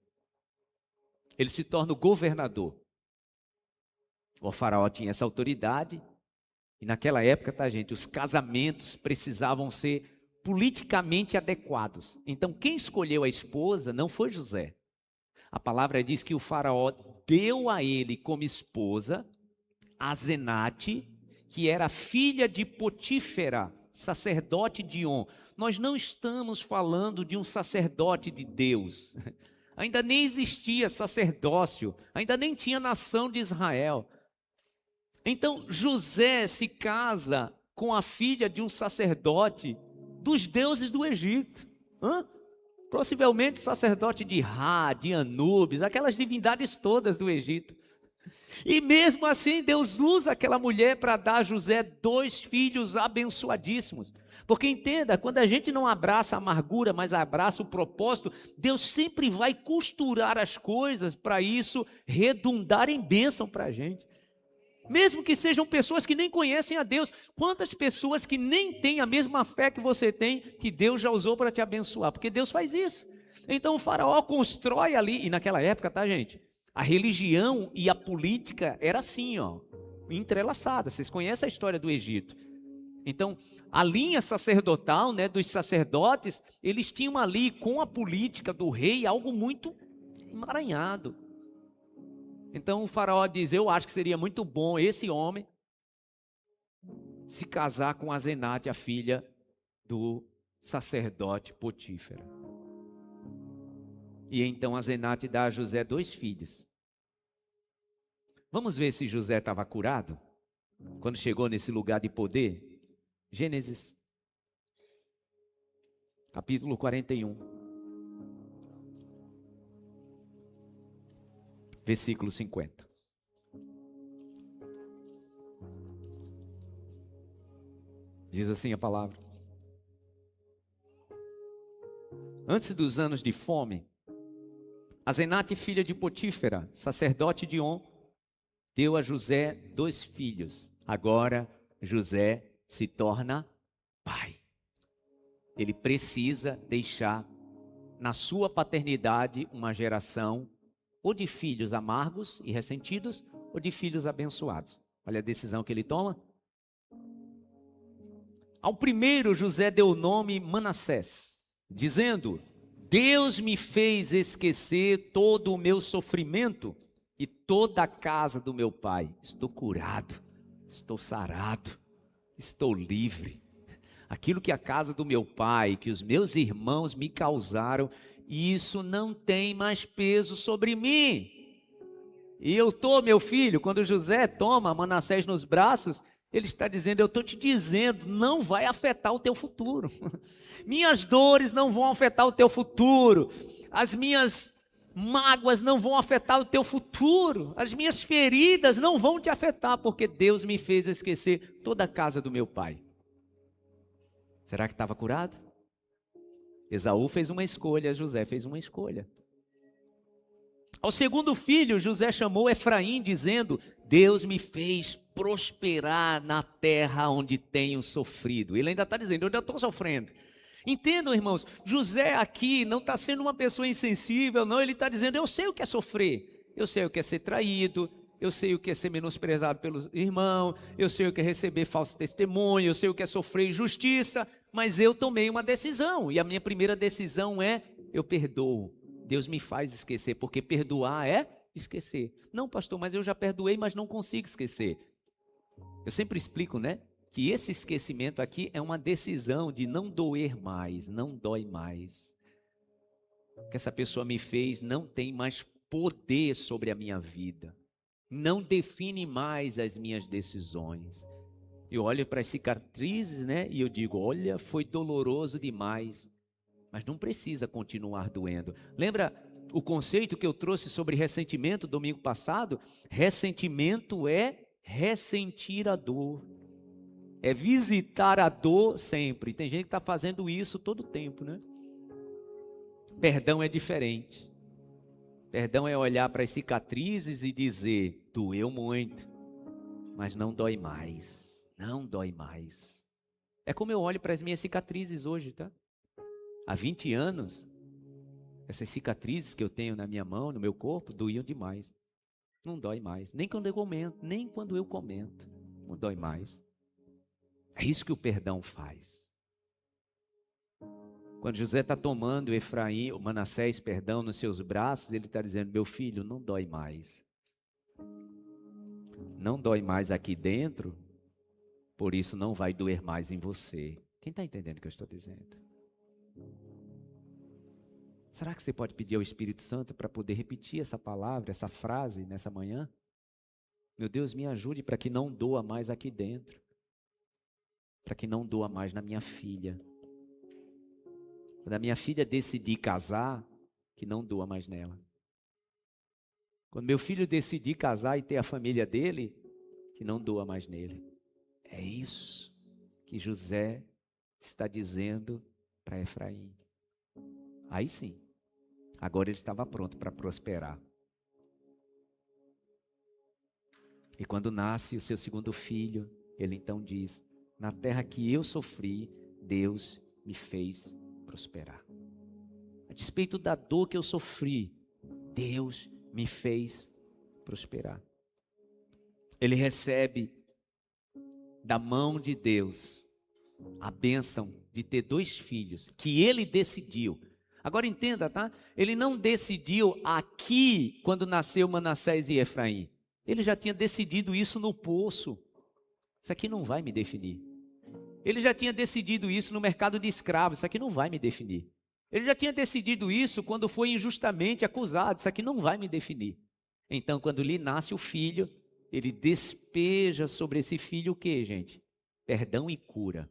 Speaker 1: Ele se torna o governador. O faraó tinha essa autoridade. E naquela época, tá, gente, os casamentos precisavam ser politicamente adequados. Então, quem escolheu a esposa não foi José. A palavra diz que o faraó deu a ele como esposa Asenate, que era filha de Potífera, sacerdote de On. Nós não estamos falando de um sacerdote de Deus. Ainda nem existia sacerdócio, ainda nem tinha nação de Israel. Então José se casa com a filha de um sacerdote dos deuses do Egito. Possivelmente sacerdote de Ra, de Anubis, aquelas divindades todas do Egito. E mesmo assim Deus usa aquela mulher para dar a José 2 filhos abençoadíssimos. Porque entenda, quando a gente não abraça a amargura, mas abraça o propósito, Deus sempre vai costurar as coisas para isso redundar em bênção para a gente. Mesmo que sejam pessoas que nem conhecem a Deus. Quantas pessoas que nem têm a mesma fé que você tem, que Deus já usou para te abençoar? Porque Deus faz isso. Então o faraó constrói ali, e naquela época, tá, gente? A religião e a política era assim, entrelaçada. Vocês conhecem a história do Egito. Então, a linha sacerdotal, né, dos sacerdotes, eles tinham ali com a política do rei algo muito emaranhado. Então o faraó diz: eu acho que seria muito bom esse homem se casar com Asenate, a filha do sacerdote Potífera. E então Asenate dá a José 2 filhos. Vamos ver se José estava curado quando chegou nesse lugar de poder. Gênesis, capítulo 41, versículo 50. Diz assim a palavra: antes dos anos de fome, Asenate, filha de Potífera, sacerdote de On, deu a José 2 filhos. Agora José se torna pai. Ele precisa deixar na sua paternidade uma geração ou de filhos amargos e ressentidos, ou de filhos abençoados. Olha a decisão que ele toma. Ao primeiro José deu o nome Manassés, dizendo: Deus me fez esquecer todo o meu sofrimento e toda a casa do meu pai. Estou curado, estou sarado, estou livre. Aquilo que a casa do meu pai, que os meus irmãos me causaram, isso não tem mais peso sobre mim. E eu estou, meu filho, quando José toma Manassés nos braços, ele está dizendo, eu estou te dizendo, não vai afetar o teu futuro. Minhas dores não vão afetar o teu futuro. As minhas mágoas não vão afetar o teu futuro. As minhas feridas não vão te afetar, porque Deus me fez esquecer toda a casa do meu pai. Será que estava curado? Esaú fez uma escolha, José fez uma escolha. Ao segundo filho, José chamou Efraim, dizendo, Deus me fez prosperar na terra onde tenho sofrido. Ele ainda está dizendo, onde eu estou sofrendo. Entendam, irmãos, José aqui não está sendo uma pessoa insensível, não. Ele está dizendo, eu sei o que é sofrer. Eu sei o que é ser traído. Eu sei o que é ser menosprezado pelos irmãos. Eu sei o que é receber falso testemunho. Eu sei o que é sofrer injustiça. Mas eu tomei uma decisão. E a minha primeira decisão é, eu perdoo. Deus me faz esquecer, porque perdoar é esquecer. Não, pastor, mas eu já perdoei, mas não consigo esquecer. Eu sempre explico, né? Que esse esquecimento aqui é uma decisão de não doer mais, não dói mais. O que essa pessoa me fez não tem mais poder sobre a minha vida. Não define mais as minhas decisões. Eu olho para as cicatrizes, né? E eu digo, olha, foi doloroso demais. Mas não precisa continuar doendo. Lembra o conceito que eu trouxe sobre ressentimento domingo passado? Ressentimento é ressentir a dor. É visitar a dor sempre. Tem gente que está fazendo isso todo o tempo, né? Perdão é diferente. Perdão é olhar para as cicatrizes e dizer, doeu muito, mas não dói mais. Não dói mais. É como eu olho para as minhas cicatrizes hoje, tá? Há 20 anos, essas cicatrizes que eu tenho na minha mão, no meu corpo, doíam demais. Não dói mais. Nem quando eu comento, não dói mais. É isso que o perdão faz. Quando José está tomando Efraim, o Manassés, perdão, nos seus braços, ele está dizendo, meu filho, não dói mais. Não dói mais aqui dentro, por isso não vai doer mais em você. Quem está entendendo o que eu estou dizendo? Será que você pode pedir ao Espírito Santo para poder repetir essa palavra, essa frase nessa manhã? Meu Deus, me ajude para que não doa mais aqui dentro. Para que não doa mais na minha filha. Quando a minha filha decidir casar, que não doa mais nela. Quando meu filho decidir casar e ter a família dele, que não doa mais nele. É isso que José está dizendo para Efraim. Aí sim, agora ele estava pronto para prosperar. E quando nasce o seu segundo filho, ele então diz, na terra que eu sofri, Deus me fez prosperar. A despeito da dor que eu sofri, Deus me fez prosperar. Ele recebe da mão de Deus a bênção de ter 2 filhos, que ele decidiu. Agora entenda, tá? Ele não decidiu aqui, quando nasceu Manassés e Efraim. Ele já tinha decidido isso no poço. Isso aqui não vai me definir. Ele já tinha decidido isso no mercado de escravos. Isso aqui não vai me definir. Ele já tinha decidido isso quando foi injustamente acusado. Isso aqui não vai me definir. Então, quando lhe nasce o filho, ele despeja sobre esse filho o quê, gente? Perdão e cura.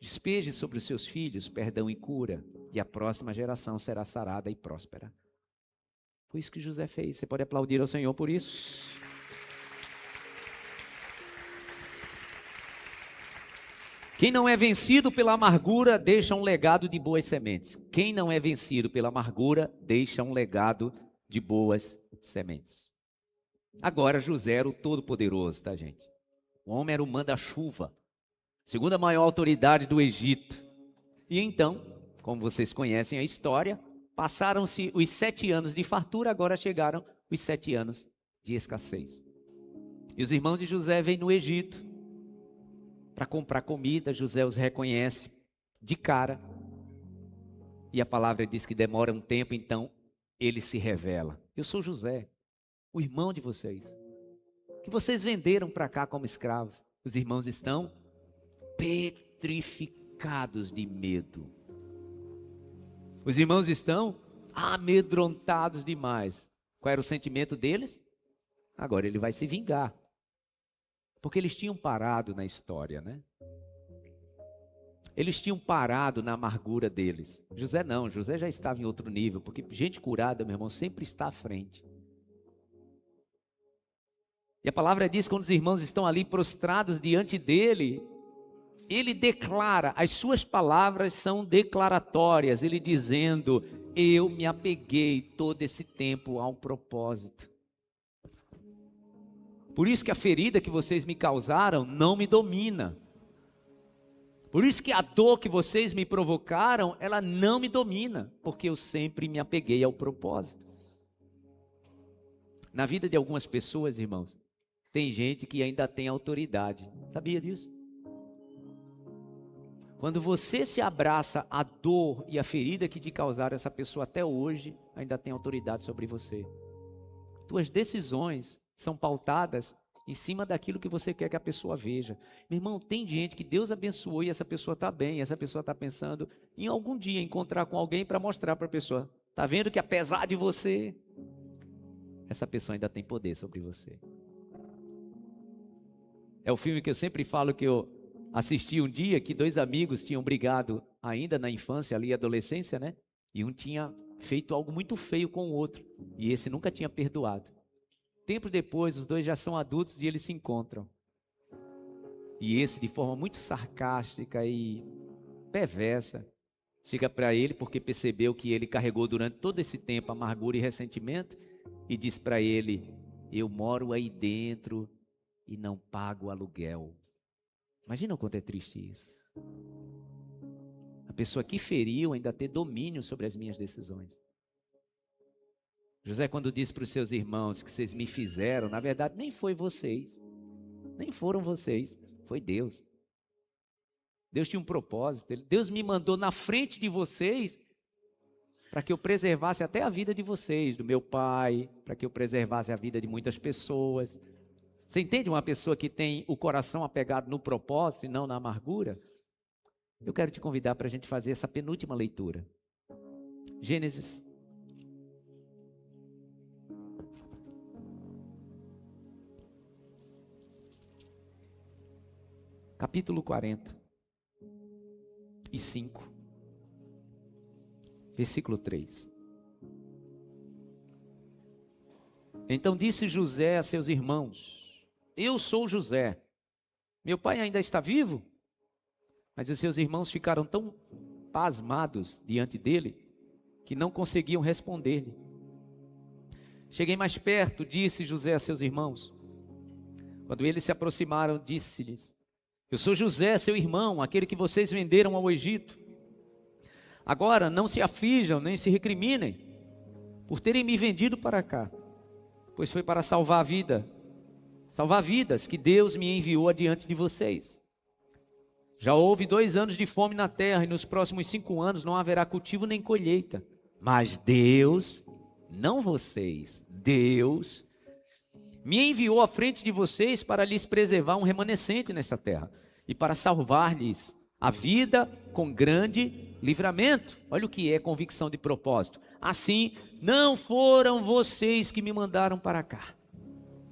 Speaker 1: Despeje sobre os seus filhos perdão e cura, e a próxima geração será sarada e próspera. Foi isso que José fez. Você pode aplaudir ao Senhor por isso? Quem não é vencido pela amargura, deixa um legado de boas sementes. Quem não é vencido pela amargura, deixa um legado de boas sementes. Agora, José era o Todo-Poderoso, tá, gente? O homem era o manda-chuva. Segunda maior autoridade do Egito. E então, como vocês conhecem a história, passaram-se os 7 anos de fartura, agora chegaram os 7 anos de escassez. E os irmãos de José vêm no Egito para comprar comida. José os reconhece de cara. E a palavra diz que demora um tempo, então ele se revela. Eu sou José, o irmão de vocês, que vocês venderam para cá como escravos. Os irmãos estão petrificados de medo. Os irmãos estão amedrontados demais. Qual era o sentimento deles? Agora ele vai se vingar. Porque eles tinham parado na história, né? Eles tinham parado na amargura deles. José não, José já estava em outro nível, porque gente curada, meu irmão, sempre está à frente. E a palavra diz que quando os irmãos estão ali prostrados diante dele, ele declara, as suas palavras são declaratórias, ele dizendo: eu me apeguei todo esse tempo ao propósito. Por isso que a ferida que vocês me causaram não me domina. Por isso que a dor que vocês me provocaram, ela não me domina, porque eu sempre me apeguei ao propósito. Na vida de algumas pessoas, irmãos, tem gente que ainda tem autoridade. Sabia disso? Quando você se abraça à dor e à ferida que te causaram, essa pessoa até hoje ainda tem autoridade sobre você. Tuas decisões são pautadas em cima daquilo que você quer que a pessoa veja. Meu irmão, tem gente que Deus abençoou e essa pessoa está bem, essa pessoa está pensando em algum dia encontrar com alguém para mostrar para a pessoa. Está vendo que apesar de você, essa pessoa ainda tem poder sobre você. É o filme que eu sempre falo que eu assisti um dia, que dois amigos tinham brigado ainda na infância, ali adolescência, né? E um tinha feito algo muito feio com o outro, e esse nunca tinha perdoado. Tempo depois, os dois já são adultos e eles se encontram. E esse, de forma muito sarcástica e perversa, chega para ele porque percebeu que ele carregou durante todo esse tempo amargura e ressentimento, e diz para ele: eu moro aí dentro e não pago aluguel. Imagina o quanto é triste isso. A pessoa que feriu ainda ter domínio sobre as minhas decisões. José, quando disse para os seus irmãos que vocês me fizeram, na verdade nem foi vocês, nem foram vocês, foi Deus. Deus tinha um propósito, Deus me mandou na frente de vocês para que eu preservasse até a vida de vocês, do meu pai, para que eu preservasse a vida de muitas pessoas. Você entende uma pessoa que tem o coração apegado no propósito e não na amargura? Eu quero te convidar para a gente fazer essa penúltima leitura. Gênesis capítulo 45, versículo 3. Então disse José a seus irmãos: eu sou José, meu pai ainda está vivo? Mas os seus irmãos ficaram tão pasmados diante dele, que não conseguiam responder-lhe. Cheguei mais perto, disse José a seus irmãos. Quando eles se aproximaram, disse-lhes: eu sou José, seu irmão, aquele que vocês venderam ao Egito. Agora não se aflijam, nem se recriminem, por terem me vendido para cá, pois foi para salvar vidas que Deus me enviou adiante de vocês. Já houve 2 anos de fome na terra, e nos próximos 5 anos não haverá cultivo nem colheita. Mas Deus, não vocês, Deus me enviou à frente de vocês para lhes preservar um remanescente nesta terra e para salvar-lhes a vida com grande livramento. Olha o que é convicção de propósito. Assim, não foram vocês que me mandaram para cá,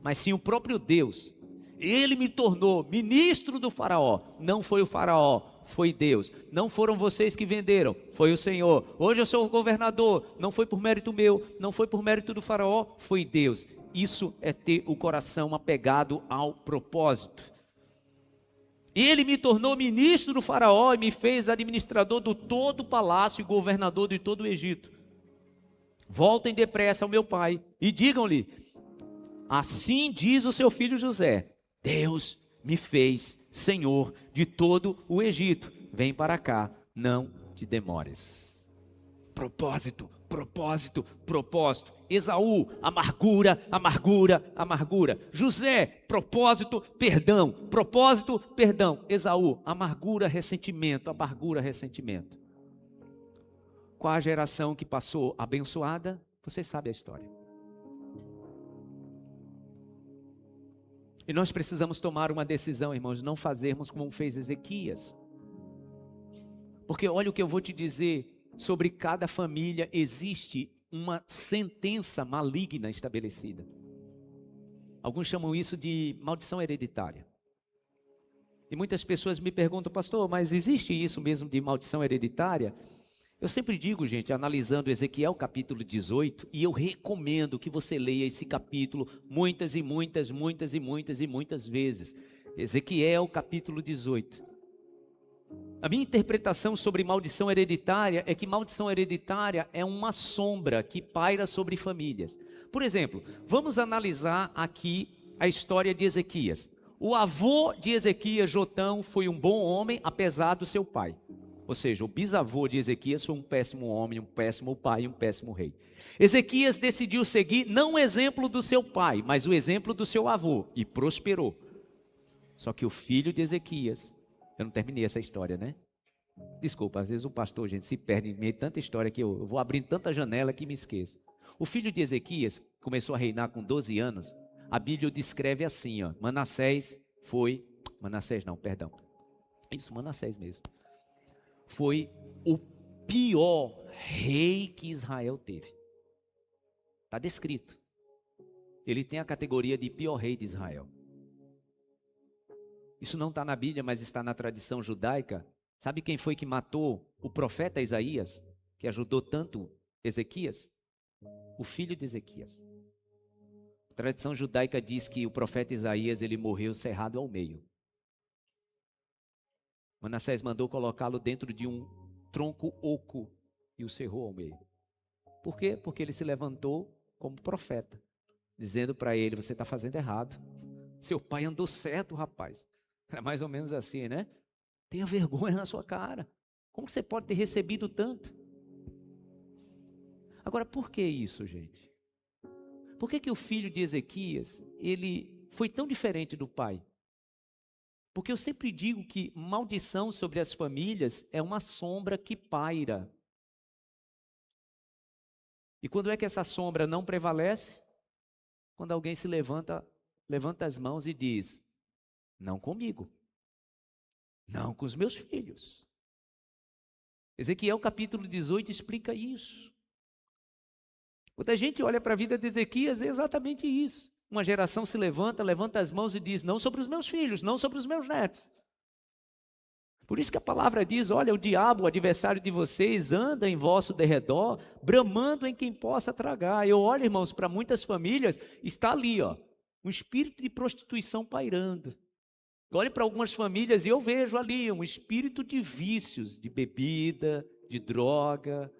Speaker 1: mas sim o próprio Deus. Ele me tornou ministro do faraó. Não foi o faraó, foi Deus. Não foram vocês que venderam, foi o Senhor. Hoje eu sou o governador, não foi por mérito meu, não foi por mérito do faraó, foi Deus. Isso é ter o coração apegado ao propósito. Ele me tornou ministro do faraó e me fez administrador do todo o palácio e governador de todo o Egito. Voltem depressa ao meu pai e digam-lhe: assim diz o seu filho José, Deus me fez senhor de todo o Egito. Vem para cá, não te demores. Propósito, propósito, propósito. Esaú, amargura, amargura, amargura. José, propósito, perdão. Propósito, perdão. Esaú, amargura, ressentimento, amargura, ressentimento. Qual a geração que passou abençoada? Você sabe a história. E nós precisamos tomar uma decisão, irmãos, de não fazermos como fez Ezequias. Porque olha o que eu vou te dizer, sobre cada família existe uma sentença maligna estabelecida. Alguns chamam isso de maldição hereditária. E muitas pessoas me perguntam, pastor, mas existe isso mesmo de maldição hereditária? Eu sempre digo, gente, analisando Ezequiel capítulo 18, e eu recomendo que você leia esse capítulo muitas e muitas vezes. Ezequiel capítulo 18. A minha interpretação sobre maldição hereditária é que maldição hereditária é uma sombra que paira sobre famílias. Por exemplo, vamos analisar aqui a história de Ezequias. O avô de Ezequias, Jotão, foi um bom homem, apesar do seu pai. Ou seja, o bisavô de Ezequias foi um péssimo homem, um péssimo pai e um péssimo rei. Ezequias decidiu seguir não o exemplo do seu pai, mas o exemplo do seu avô, e prosperou. Só que o filho de Ezequias, eu não terminei essa história, né? Desculpa, às vezes o pastor, gente, se perde em meio de tanta história que eu vou abrindo tanta janela que me esqueço. O filho de Ezequias começou a reinar com 12 anos. A Bíblia descreve assim, ó, Manassés mesmo. Foi o pior rei que Israel teve. Está descrito. Ele tem a categoria de pior rei de Israel. Isso não está na Bíblia, mas está na tradição judaica. Sabe quem foi que matou o profeta Isaías, que ajudou tanto Ezequias? O filho de Ezequias. A tradição judaica diz que o profeta Isaías, ele morreu cerrado ao meio. Manassés mandou colocá-lo dentro de um tronco oco e o cerrou ao meio. Por quê? Porque ele se levantou como profeta, dizendo para ele, você está fazendo errado. Seu pai andou certo, rapaz. É mais ou menos assim, né? Tenha vergonha na sua cara. Como você pode ter recebido tanto? Agora, por que isso, gente? Por que o filho de Ezequias, ele foi tão diferente do pai? Porque eu sempre digo que maldição sobre as famílias é uma sombra que paira. E quando é que essa sombra não prevalece? Quando alguém se levanta as mãos e diz, não comigo, não com os meus filhos. Ezequiel capítulo 18 explica isso. Quando a gente olha para a vida de Ezequias, é exatamente isso. Uma geração se levanta as mãos e diz, não sobre os meus filhos, não sobre os meus netos. Por isso que a palavra diz, olha, o diabo, o adversário de vocês, anda em vosso derredor, bramando em quem possa tragar. Eu olho, irmãos, para muitas famílias, está ali, ó, um espírito de prostituição pairando. Eu olho para algumas famílias e eu vejo ali um espírito de vícios, de bebida, de droga.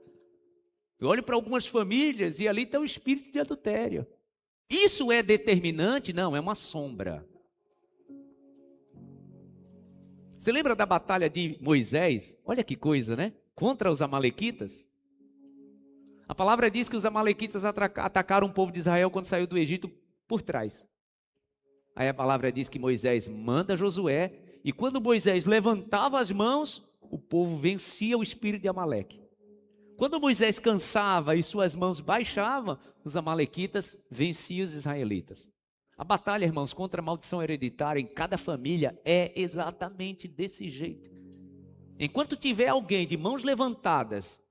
Speaker 1: Eu olho para algumas famílias e ali está o espírito de adultério. Isso é determinante? Não, é uma sombra. Você lembra da batalha de Moisés? Olha que coisa, né? Contra os amalequitas. A palavra diz que os amalequitas atacaram o povo de Israel quando saiu do Egito por trás. Aí a palavra diz que Moisés manda Josué, e quando Moisés levantava as mãos, o povo vencia o espírito de Amaleque. Quando Moisés cansava e suas mãos baixavam, os amalequitas venciam os israelitas. A batalha, irmãos, contra a maldição hereditária em cada família é exatamente desse jeito. Enquanto tiver alguém de mãos levantadas,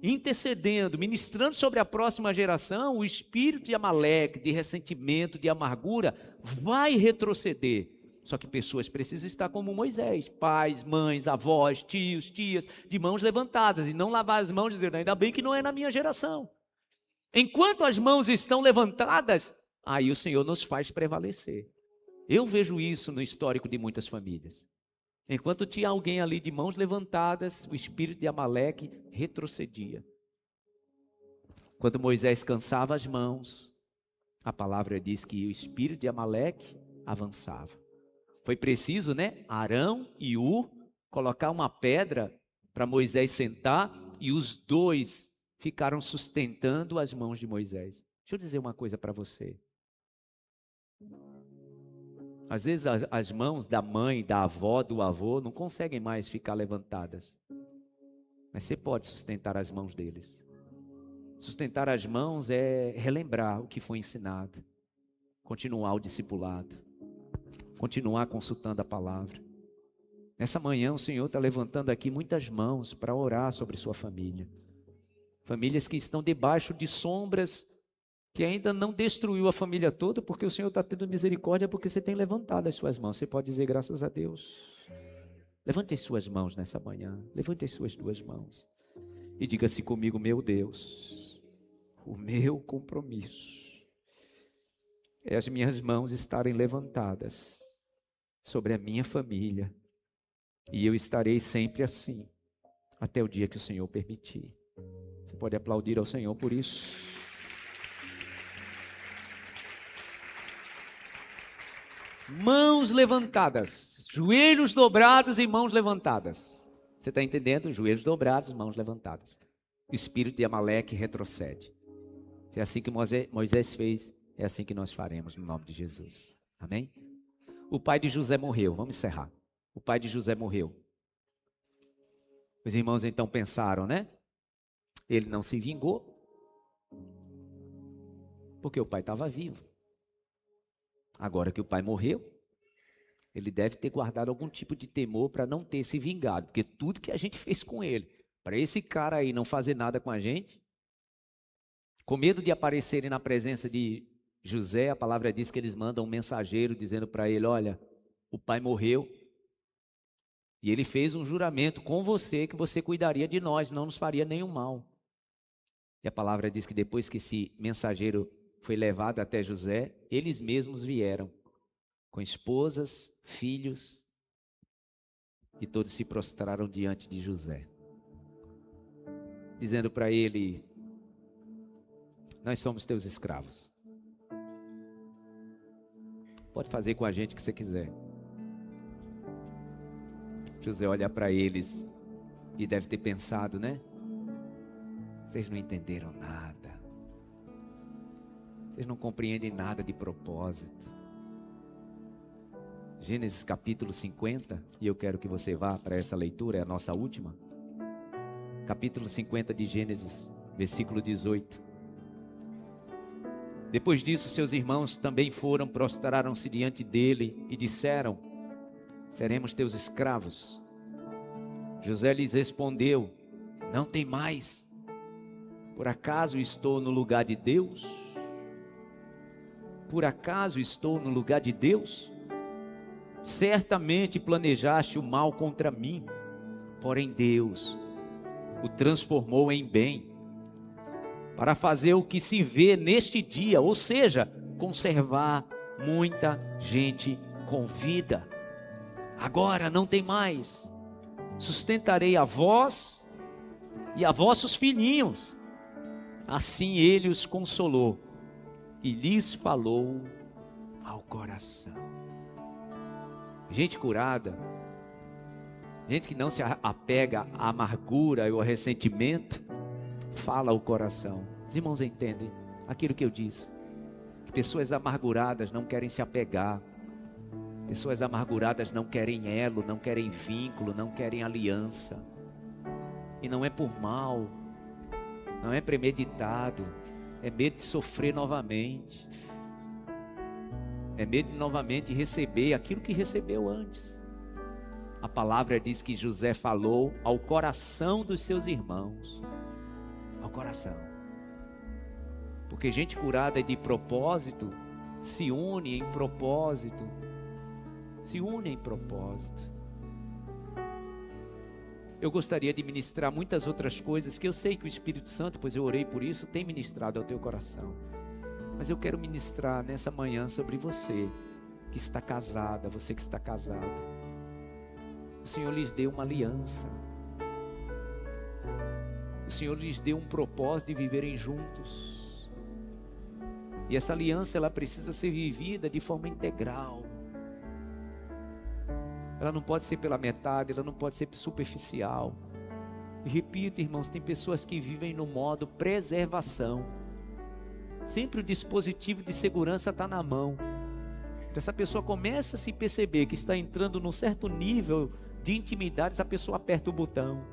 Speaker 1: intercedendo, ministrando sobre a próxima geração, o espírito de Amaleque, de ressentimento, de amargura, vai retroceder. Só que pessoas precisam estar como Moisés, pais, mães, avós, tios, tias, de mãos levantadas, e não lavar as mãos dizendo, ainda bem que não é na minha geração. Enquanto as mãos estão levantadas, aí o Senhor nos faz prevalecer. Eu vejo isso no histórico de muitas famílias. Enquanto tinha alguém ali de mãos levantadas, o espírito de Amaleque retrocedia. Quando Moisés cansava as mãos, a palavra diz que o espírito de Amaleque avançava. Foi preciso, né, Arão e Ur colocar uma pedra para Moisés sentar, e os dois ficaram sustentando as mãos de Moisés. Deixa eu dizer uma coisa para você. Às vezes as mãos da mãe, da avó, do avô não conseguem mais ficar levantadas. Mas você pode sustentar as mãos deles. Sustentar as mãos é relembrar o que foi ensinado, continuar o discipulado, continuar consultando a palavra. Nessa manhã o Senhor está levantando aqui muitas mãos para orar sobre sua família. Famílias que estão debaixo de sombras que ainda não destruiu a família toda, porque o Senhor está tendo misericórdia, porque você tem levantado as suas mãos. Você pode dizer graças a Deus. Levante as suas mãos nessa manhã, levante as suas duas mãos e diga-se comigo: meu Deus, o meu compromisso é as minhas mãos estarem levantadas sobre a minha família, e eu estarei sempre assim, até o dia que o Senhor permitir. Você pode aplaudir ao Senhor por isso? Mãos levantadas, joelhos dobrados e mãos levantadas. Você está entendendo? Joelhos dobrados, mãos levantadas. O espírito de Amaleque retrocede. É assim que Moisés fez, é assim que nós faremos, no nome de Jesus. Amém? O pai de José morreu, vamos encerrar. O pai de José morreu. Os irmãos então pensaram, né? Ele não se vingou, porque o pai estava vivo. Agora que o pai morreu, ele deve ter guardado algum tipo de temor para não ter se vingado, porque tudo que a gente fez com ele, para esse cara aí não fazer nada com a gente, com medo de aparecerem na presença de José, a palavra diz que eles mandam um mensageiro dizendo para ele: olha, o pai morreu, e ele fez um juramento com você que você cuidaria de nós, não nos faria nenhum mal. E a palavra diz que depois que esse mensageiro foi levado até José, eles mesmos vieram, com esposas, filhos, e todos se prostraram diante de José, dizendo para ele: nós somos teus escravos, pode fazer com a gente o que você quiser. José olha para eles e deve ter pensado, né? Vocês não entenderam nada. Vocês não compreendem nada de propósito. Gênesis capítulo 50, e eu quero que você vá para essa leitura, é a nossa última. Capítulo 50 de Gênesis, versículo 18. Depois disso, seus irmãos também foram, prostraram-se diante dele e disseram: seremos teus escravos. José lhes respondeu: não tem mais. Por acaso estou no lugar de Deus? Por acaso estou no lugar de Deus? Certamente planejaste o mal contra mim, porém Deus o transformou em bem, para fazer o que se vê neste dia, ou seja, conservar muita gente com vida. Agora não tem mais. Sustentarei a vós e a vossos filhinhos. Assim ele os consolou e lhes falou ao coração. Gente curada, gente que não se apega à amargura e ao ressentimento, fala ao coração. Os irmãos entendem aquilo que eu disse, que pessoas amarguradas não querem se apegar, pessoas amarguradas não querem elo, não querem vínculo, não querem aliança, e não é por mal, não é premeditado, é medo de sofrer novamente, é medo de novamente receber aquilo que recebeu antes. A palavra diz que José falou ao coração dos seus irmãos, ao coração, porque gente curada de propósito se une em propósito, se une em propósito. Eu gostaria de ministrar muitas outras coisas que eu sei que o Espírito Santo, pois eu orei por isso, tem ministrado ao teu coração. Mas eu quero ministrar nessa manhã sobre você que está casada, você que está casado. O Senhor lhes deu uma aliança. O Senhor lhes deu um propósito de viverem juntos. E essa aliança, ela precisa ser vivida de forma integral. Ela não pode ser pela metade, ela não pode ser superficial. E repito, irmãos, tem pessoas que vivem no modo preservação. Sempre o dispositivo de segurança está na mão. Essa pessoa começa a se perceber que está entrando num certo nível de intimidade, essa pessoa aperta o botão.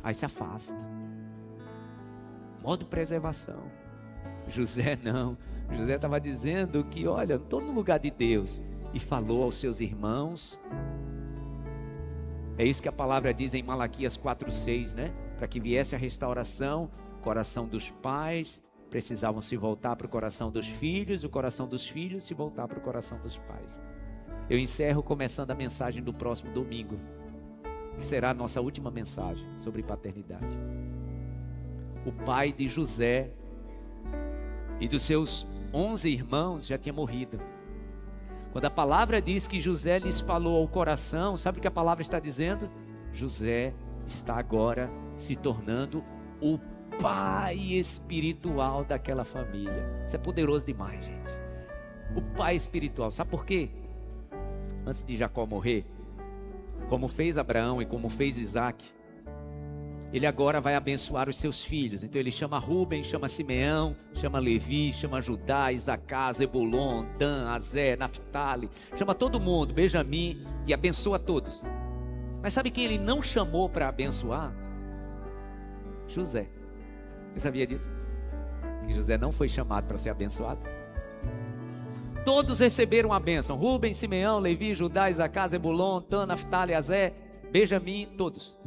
Speaker 1: aí se afasta. Modo preservação. José não. José estava dizendo que, olha, estou no lugar de Deus. E falou aos seus irmãos. É isso que a palavra diz em Malaquias 4:6, né? Para que viesse a restauração, o coração dos pais precisavam se voltar para o coração dos filhos, o coração dos filhos se voltar para o coração dos pais. Eu encerro começando a mensagem do próximo domingo, que será a nossa última mensagem sobre paternidade. O pai de José e dos seus 11 irmãos já tinha morrido. Quando a palavra diz que José lhes falou ao coração, sabe o que a palavra está dizendo? José está agora se tornando o pai espiritual daquela família. Isso é poderoso demais, gente. O pai espiritual, sabe por quê? Antes de Jacó morrer, como fez Abraão e como fez Isaac, ele agora vai abençoar os seus filhos. Então ele chama Rubem, chama Simeão, chama Levi, chama Judá, Isacar, Zebulon, Dan, Azé, Naftali, chama todo mundo, Benjamim, e abençoa todos. Mas sabe quem ele não chamou para abençoar? José. Você sabia disso? Que José não foi chamado para ser abençoado? Todos receberam a bênção. Rubem, Simeão, Levi, Judá, Isacar, Zebulon, Dan, Naftali, Azé, Benjamim, todos.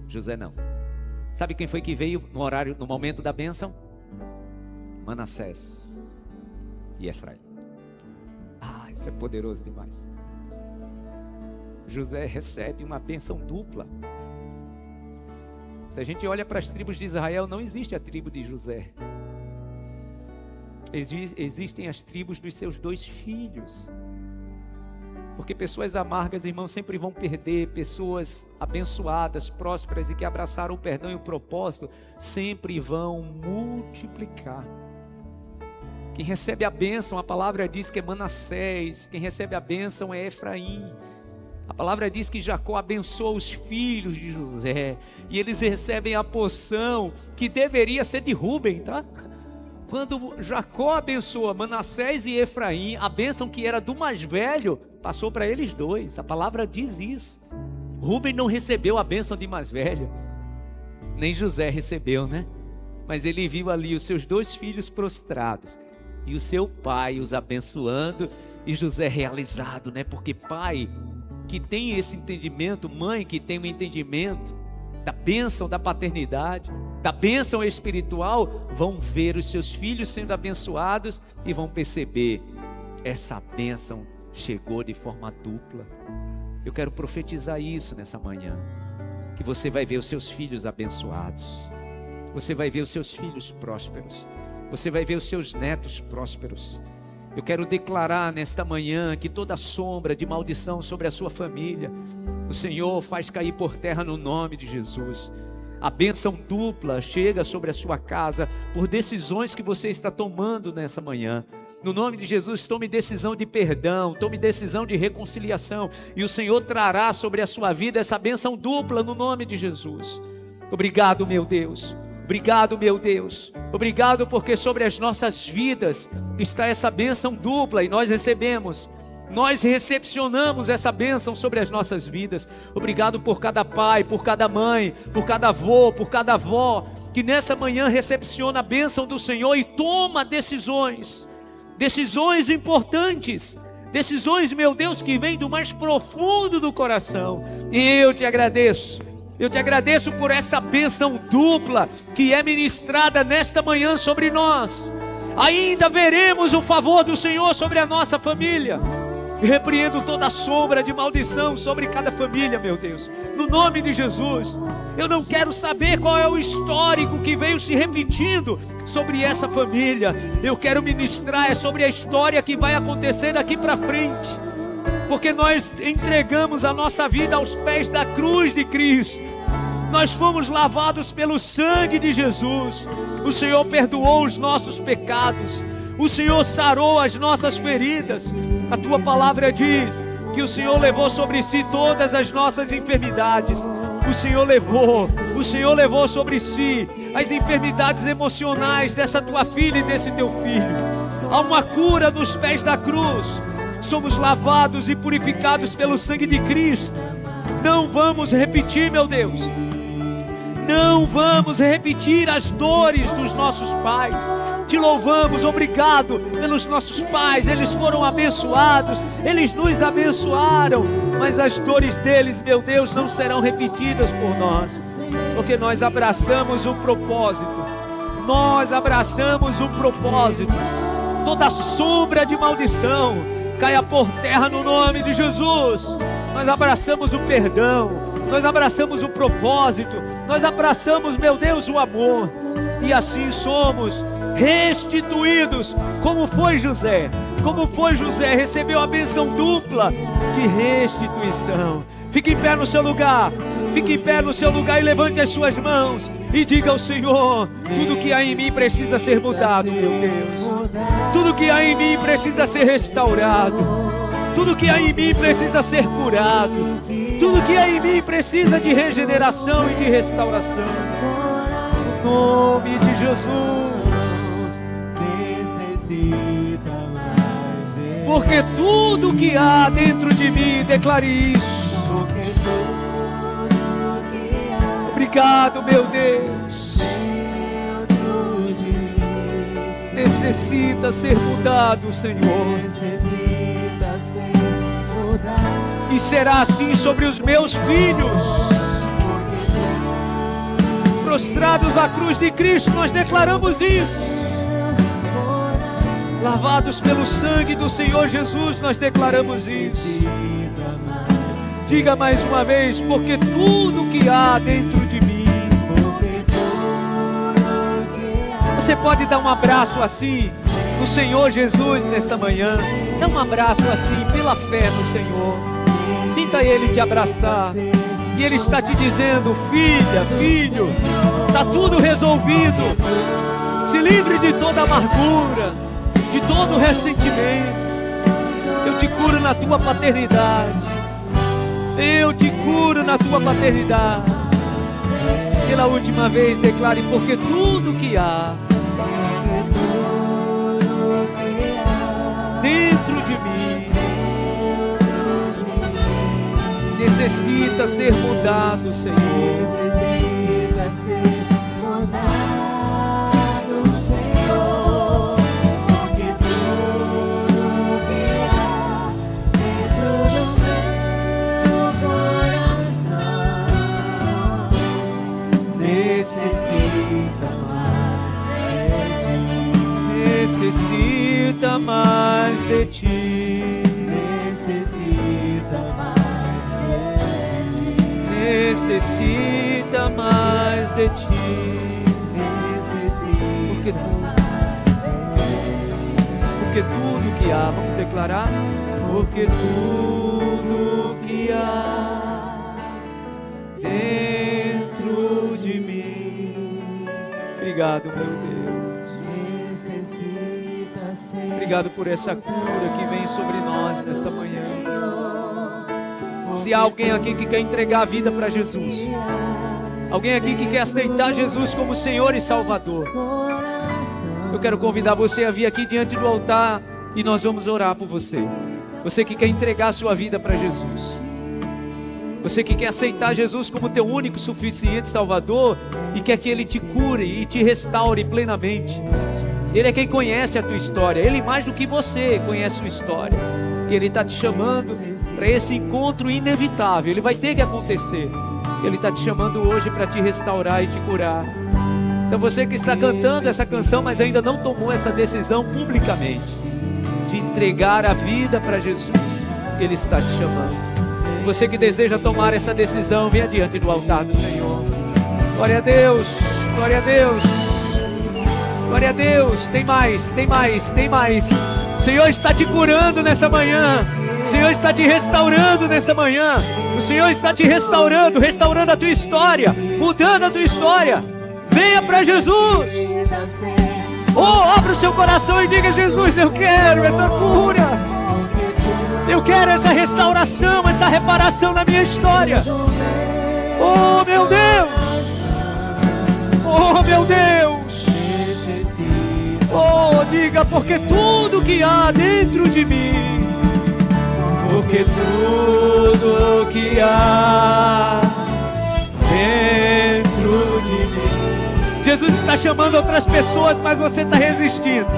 Speaker 1: José não. Sabe quem foi que veio no momento da bênção? Manassés e Efraim. Isso é poderoso demais. José recebe uma bênção dupla. Se a gente olha para as tribos de Israel, não existe a tribo de José. Existem as tribos dos seus 2 filhos. Porque pessoas amargas, irmãos, sempre vão perder. Pessoas abençoadas, prósperas e que abraçaram o perdão e o propósito, sempre vão multiplicar. Quem recebe a bênção, a palavra diz que é Manassés. Quem recebe a bênção é Efraim. A palavra diz que Jacó abençoa os filhos de José. E eles recebem a porção que deveria ser de Rubem, tá? Quando Jacó abençoa Manassés e Efraim, a bênção que era do mais velho, passou para eles 2. A palavra diz isso. Rubem não recebeu a bênção de mais velho. Nem José recebeu, né? Mas ele viu ali os seus 2 filhos prostrados. E o seu pai os abençoando. E José realizado, né? Porque pai que tem esse entendimento, mãe que tem um entendimento da bênção da paternidade, da bênção espiritual, vão ver os seus filhos sendo abençoados e vão perceber, essa bênção chegou de forma dupla. Eu quero profetizar isso nessa manhã, que você vai ver os seus filhos abençoados, você vai ver os seus filhos prósperos, você vai ver os seus netos prósperos. Eu quero declarar nesta manhã que toda sombra de maldição sobre a sua família, o Senhor faz cair por terra no nome de Jesus. A bênção dupla chega sobre a sua casa por decisões que você está tomando nessa manhã. No nome de Jesus, tome decisão de perdão, tome decisão de reconciliação, e o Senhor trará sobre a sua vida essa bênção dupla no nome de Jesus. Obrigado, meu Deus. Obrigado, meu Deus. Obrigado porque sobre as nossas vidas está essa bênção dupla e nós recebemos. Nós recepcionamos essa bênção sobre as nossas vidas. Obrigado por cada pai, por cada mãe, por cada avô, por cada avó, que nessa manhã recepciona a bênção do Senhor e toma decisões importantes, decisões, meu Deus, que vêm do mais profundo do coração. E eu te agradeço por essa bênção dupla que é ministrada nesta manhã sobre nós. Ainda veremos o favor do Senhor sobre a nossa família. Repreendo toda sombra de maldição sobre cada família, meu Deus, no nome de Jesus. Eu não quero saber qual é o histórico que veio se repetindo sobre essa família. Eu quero ministrar sobre a história que vai acontecer daqui para frente, porque nós entregamos a nossa vida aos pés da cruz de Cristo. Nós fomos lavados pelo sangue de Jesus. O Senhor perdoou os nossos pecados. O Senhor sarou as nossas feridas. A tua palavra diz que o Senhor levou sobre si todas as nossas enfermidades. O Senhor levou sobre si as enfermidades emocionais dessa tua filha e desse teu filho. Há uma cura nos pés da cruz. Somos lavados e purificados pelo sangue de Cristo. Não vamos repetir, meu Deus, Não vamos repetir as dores dos nossos pais. Te louvamos, obrigado pelos nossos pais. Eles foram abençoados, eles nos abençoaram. Mas as dores deles, meu Deus, não serão repetidas por nós, porque nós abraçamos um propósito. Nós abraçamos um propósito. Toda sombra de maldição caia por terra no nome de Jesus. Nós abraçamos o perdão, nós abraçamos o propósito, nós abraçamos, meu Deus, o amor. E assim somos restituídos, como foi José. Como foi José, recebeu a bênção dupla de restituição. Fique em pé no seu lugar, fique em pé no seu lugar e levante as suas mãos e diga ao Senhor: tudo que há em mim precisa ser mudado, meu Deus. Tudo que há em mim precisa ser restaurado. Tudo que há em mim precisa ser curado. Tudo que há em mim precisa de regeneração e de restauração. No nome de Jesus. Porque tudo que há dentro de mim, declare isso. Obrigado, meu Deus. Necessita ser mudado, Senhor. E será assim sobre os meus filhos. Prostrados à cruz de Cristo, nós declaramos isso. Lavados pelo sangue do Senhor Jesus, nós declaramos isso. Diga mais uma vez: porque tudo que há dentro de mim. Você pode dar um abraço assim no Senhor Jesus nesta manhã. Dá um abraço assim pela fé no Senhor. Sinta Ele te abraçar. E Ele está te dizendo: filha, filho, está tudo resolvido. Se livre de toda amargura, de todo ressentimento. Eu te curo na tua paternidade. Eu te curo na tua paternidade. Pela última vez, declare: porque tudo que há dentro de mim necessita ser mudado, Senhor. Necessita mais de ti. Necessita mais de ti. Necessita mais de ti. Porque tudo que há, vamos declarar: porque tudo que há dentro de mim. Obrigado, meu Deus. Obrigado por essa cura que vem sobre nós nesta manhã. Se há alguém aqui que quer entregar a vida para Jesus, alguém aqui que quer aceitar Jesus como Senhor e Salvador, eu quero convidar você a vir aqui diante do altar e nós vamos orar por você. Você que quer entregar a sua vida para Jesus, você que quer aceitar Jesus como teu único, suficiente Salvador e quer que Ele te cure e te restaure plenamente. Ele é quem conhece a tua história. Ele mais do que você conhece a sua história. E Ele está te chamando para esse encontro inevitável. Ele vai ter que acontecer. Ele está te chamando hoje para te restaurar e te curar. Então você que está cantando essa canção, mas ainda não tomou essa decisão publicamente de entregar a vida para Jesus, Ele está te chamando. Você que deseja tomar essa decisão, venha diante do altar do Senhor. Glória a Deus, glória a Deus. Glória a Deus, tem mais, tem mais, tem mais. O Senhor está te curando nessa manhã. O Senhor está te restaurando nessa manhã. O Senhor está te restaurando, restaurando a tua história, mudando a tua história. Venha para Jesus. Oh, abra o seu coração e diga: Jesus, eu quero essa cura. Eu quero essa restauração, essa reparação na minha história. Oh, meu Deus. Oh, meu Deus. Oh, diga: porque tudo que há dentro de mim. Porque tudo que há dentro
Speaker 2: dentro de mim.
Speaker 1: Jesus está chamando outras pessoas, mas você está resistindo.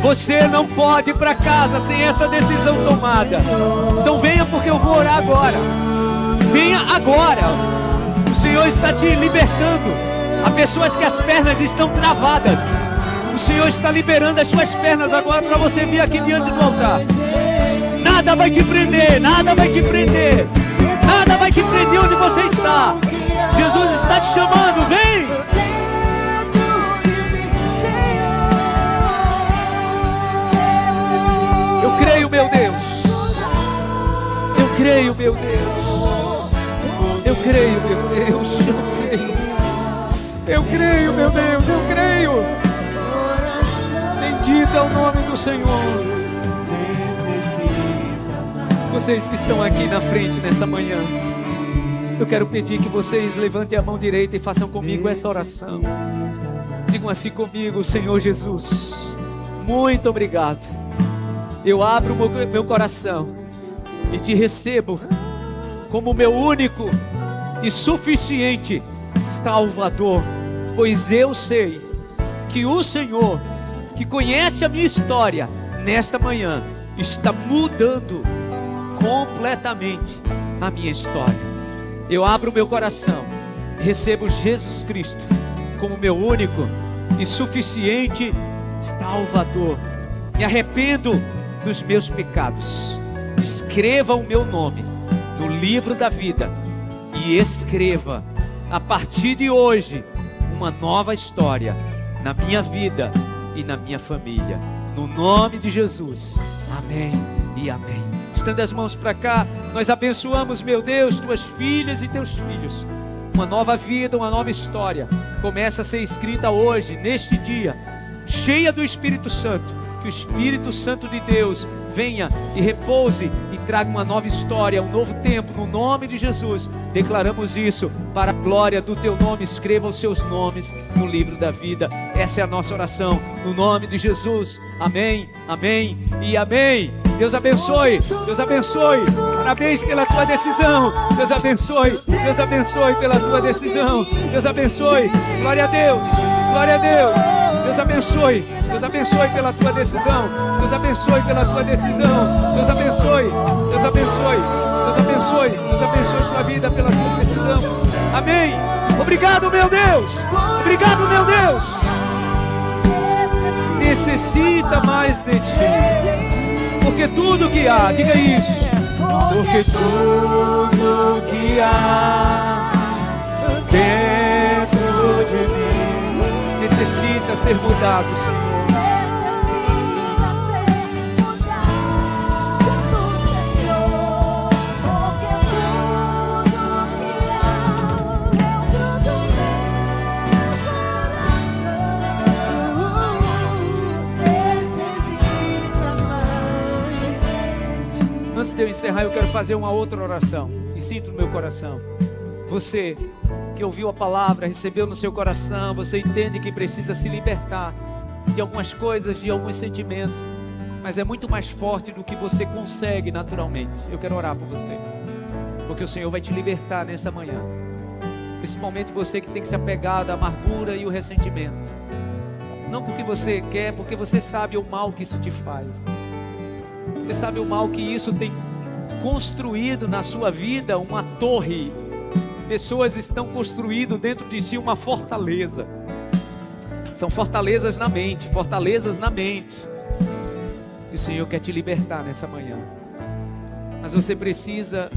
Speaker 1: Você não pode ir para casa sem essa decisão tomada. Então venha, porque eu vou orar agora. Venha agora. O Senhor está te libertando. Há pessoas que as pernas estão travadas. O Senhor está liberando as suas pernas agora para você vir aqui diante do altar. Nada vai te prender, nada vai te prender. Nada vai te prender onde você está. Jesus está te chamando, vem! Eu creio, meu Deus. Eu creio, meu Deus. Eu creio, meu Deus. Eu creio, meu Deus. Eu creio. Bendito é o nome do Senhor. Vocês que estão aqui na frente nessa manhã, eu quero pedir que vocês levantem a mão direita e façam comigo essa oração. Digam assim comigo: Senhor Jesus, muito obrigado. Eu abro meu coração e te recebo como meu único e suficiente Salvador, pois eu sei que o Senhor, que conhece a minha história, nesta manhã está mudando completamente a minha história. Eu abro meu coração, recebo Jesus Cristo como meu único e suficiente Salvador. Me arrependo dos meus pecados. Escreva o meu nome no livro da vida e escreva, a partir de hoje, uma nova história na minha vida e na minha família. No nome de Jesus. Amém e amém. Estenda as mãos para cá. Nós abençoamos, meu Deus, tuas filhas e teus filhos. Uma nova vida, uma nova história começa a ser escrita hoje, neste dia, cheia do Espírito Santo. Que o Espírito Santo de Deus venha e repouse e traga uma nova história, um novo tempo, no nome de Jesus. Declaramos isso para a glória do teu nome. Escreva os seus nomes no livro da vida. Essa é a nossa oração, no nome de Jesus. Amém, amém e amém. Deus abençoe, Deus abençoe. Parabéns pela tua decisão. Deus abençoe pela tua decisão. Deus abençoe, glória a Deus, glória a Deus. Deus abençoe pela tua decisão. Deus abençoe pela tua decisão. Deus abençoe, Deus abençoe, Deus abençoe, Deus abençoe sua vida pela tua decisão. Amém. Obrigado, meu Deus. Obrigado, meu Deus. Necessita mais de ti. Porque tudo que há, diga isso. Porque tudo que há dentro de mim necessita ser mudado, Senhor. Antes de eu encerrar, eu quero fazer uma outra oração. E sinto no meu coração. Você que ouviu a palavra, recebeu no seu coração, você entende que precisa se libertar de algumas coisas, de alguns sentimentos, mas é muito mais forte do que você consegue naturalmente. Eu quero orar por você, porque o Senhor vai te libertar nessa manhã. Principalmente você que tem que se apegar à amargura e o ressentimento. Não porque você quer, porque você sabe o mal que isso te faz. Você sabe o mal que isso tem construído na sua vida, uma torre. Pessoas estão construindo dentro de si uma fortaleza. São fortalezas na mente, fortalezas na mente. E o Senhor quer te libertar nessa manhã. Mas você precisa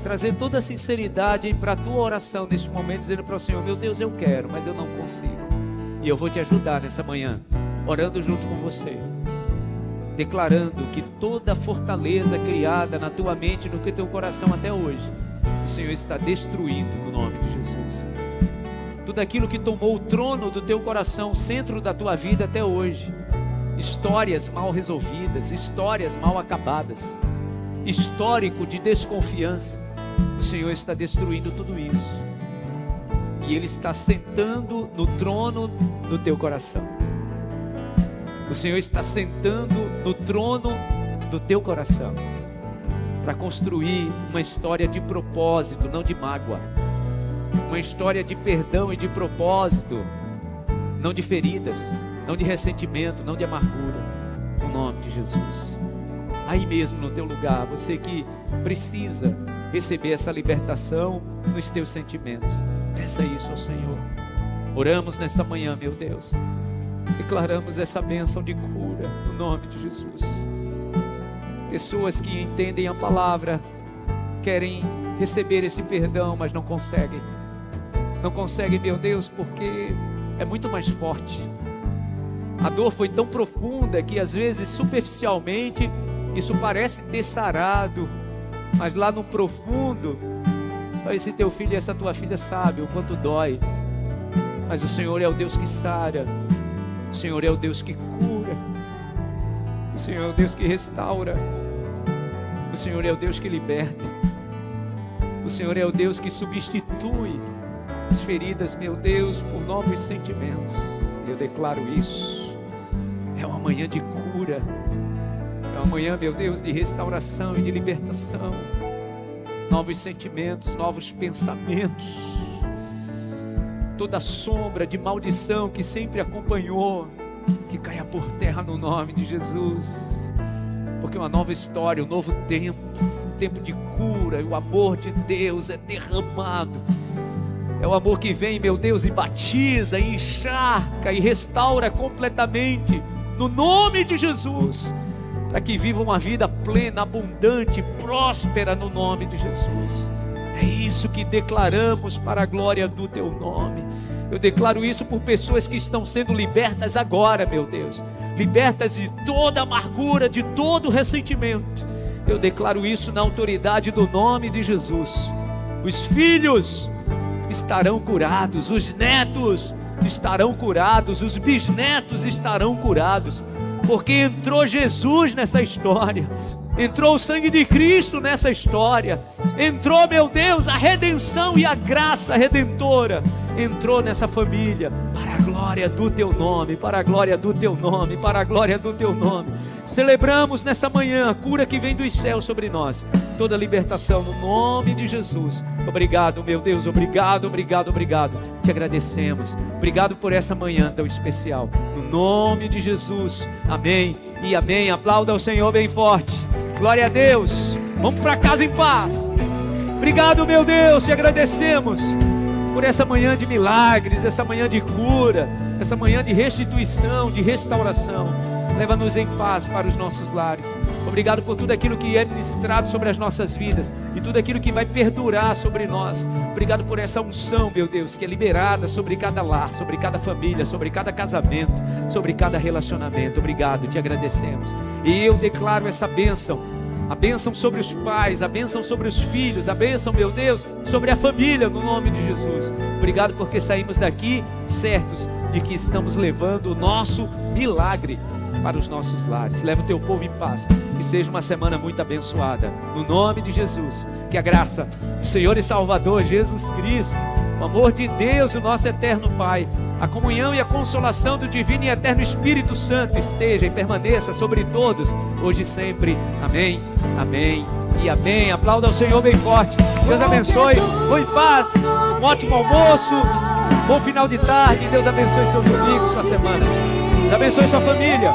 Speaker 1: trazer toda a sinceridade para a tua oração neste momento, dizendo para o Senhor: meu Deus, eu quero, mas eu não consigo. E eu vou te ajudar nessa manhã, orando junto com você, declarando que toda fortaleza criada na tua mente, no teu coração até hoje, o Senhor está destruindo no nome de Jesus. Tudo aquilo que tomou o trono do teu coração, centro da tua vida até hoje, histórias mal resolvidas, histórias mal acabadas, histórico de desconfiança, o Senhor está destruindo tudo isso. E Ele está sentando no trono do teu coração. O Senhor está sentando no trono do teu coração, para construir uma história de propósito, não de mágoa. uma história de perdão e de propósito, não de feridas, não de ressentimento, não de amargura, no nome de Jesus. Aí mesmo no teu lugar, você que precisa receber essa libertação nos teus sentimentos, peça isso ao Senhor. Oramos nesta manhã, meu Deus, declaramos essa bênção de cura no nome de Jesus. Pessoas que entendem a palavra, querem receber esse perdão, mas não conseguem. Não conseguem, meu Deus, porque é muito mais forte. A dor foi tão profunda que às vezes superficialmente isso parece ter sarado, mas lá no profundo, só esse teu filho e essa tua filha sabe o quanto dói. Mas o Senhor é o Deus que sara, o Senhor é o Deus que cura, o Senhor é o Deus que restaura, o Senhor é o Deus que liberta, o Senhor é o Deus que substitui as feridas, meu Deus, por novos sentimentos. Eu declaro isso. É uma manhã de cura, é uma manhã, meu Deus, de restauração e de libertação. Novos sentimentos, novos pensamentos. Toda sombra de maldição que sempre acompanhou, que caia por terra no nome de Jesus. Porque uma nova história, um novo tempo, um tempo de cura, e o amor de Deus é derramado. É o amor que vem, meu Deus, e batiza, e encharca, e restaura completamente, no nome de Jesus, para que viva uma vida plena, abundante, próspera no nome de Jesus. É isso que declaramos para a glória do teu nome. Eu declaro isso por pessoas que estão sendo libertas agora, meu Deus, libertas de toda amargura, de todo ressentimento. Eu declaro isso na autoridade do nome de Jesus. Os filhos estarão curados, os netos estarão curados, os bisnetos estarão curados, porque entrou Jesus nessa história, entrou o sangue de Cristo nessa história, entrou, meu Deus, a redenção e a graça redentora, entrou nessa família, para a glória do teu nome, para a glória do teu nome, para a glória do teu nome. Celebramos nessa manhã a cura que vem dos céus sobre nós, toda libertação no nome de Jesus. Obrigado, meu Deus, obrigado, obrigado, obrigado. Te agradecemos. Obrigado por essa manhã tão especial. No nome de Jesus. Amém e amém. Aplauda ao Senhor bem forte. Glória a Deus. Vamos para casa em paz. Obrigado, meu Deus, te agradecemos por essa manhã de milagres, essa manhã de cura, essa manhã de restituição, de restauração. Leva-nos em paz para os nossos lares. Obrigado por tudo aquilo que é ministrado sobre as nossas vidas e tudo aquilo que vai perdurar sobre nós. Obrigado por essa unção, meu Deus, que é liberada sobre cada lar, sobre cada família, sobre cada casamento, sobre cada relacionamento. Obrigado, te agradecemos. E eu declaro essa bênção, a bênção sobre os pais, a bênção sobre os filhos, a bênção, meu Deus, sobre a família, no nome de Jesus. Obrigado porque saímos daqui certos de que estamos levando o nosso milagre para os nossos lares. Leva o teu povo em paz, que seja uma semana muito abençoada, no nome de Jesus. Que a graça do Senhor e Salvador Jesus Cristo, o amor de Deus, o nosso eterno Pai, a comunhão e a consolação do divino e eterno Espírito Santo esteja e permaneça sobre todos, hoje e sempre. Amém, amém e amém. Aplauda ao Senhor bem forte. Deus abençoe, vou em paz, um ótimo almoço, bom final de tarde. Deus abençoe seu domingo, sua semana. Deus abençoe sua família.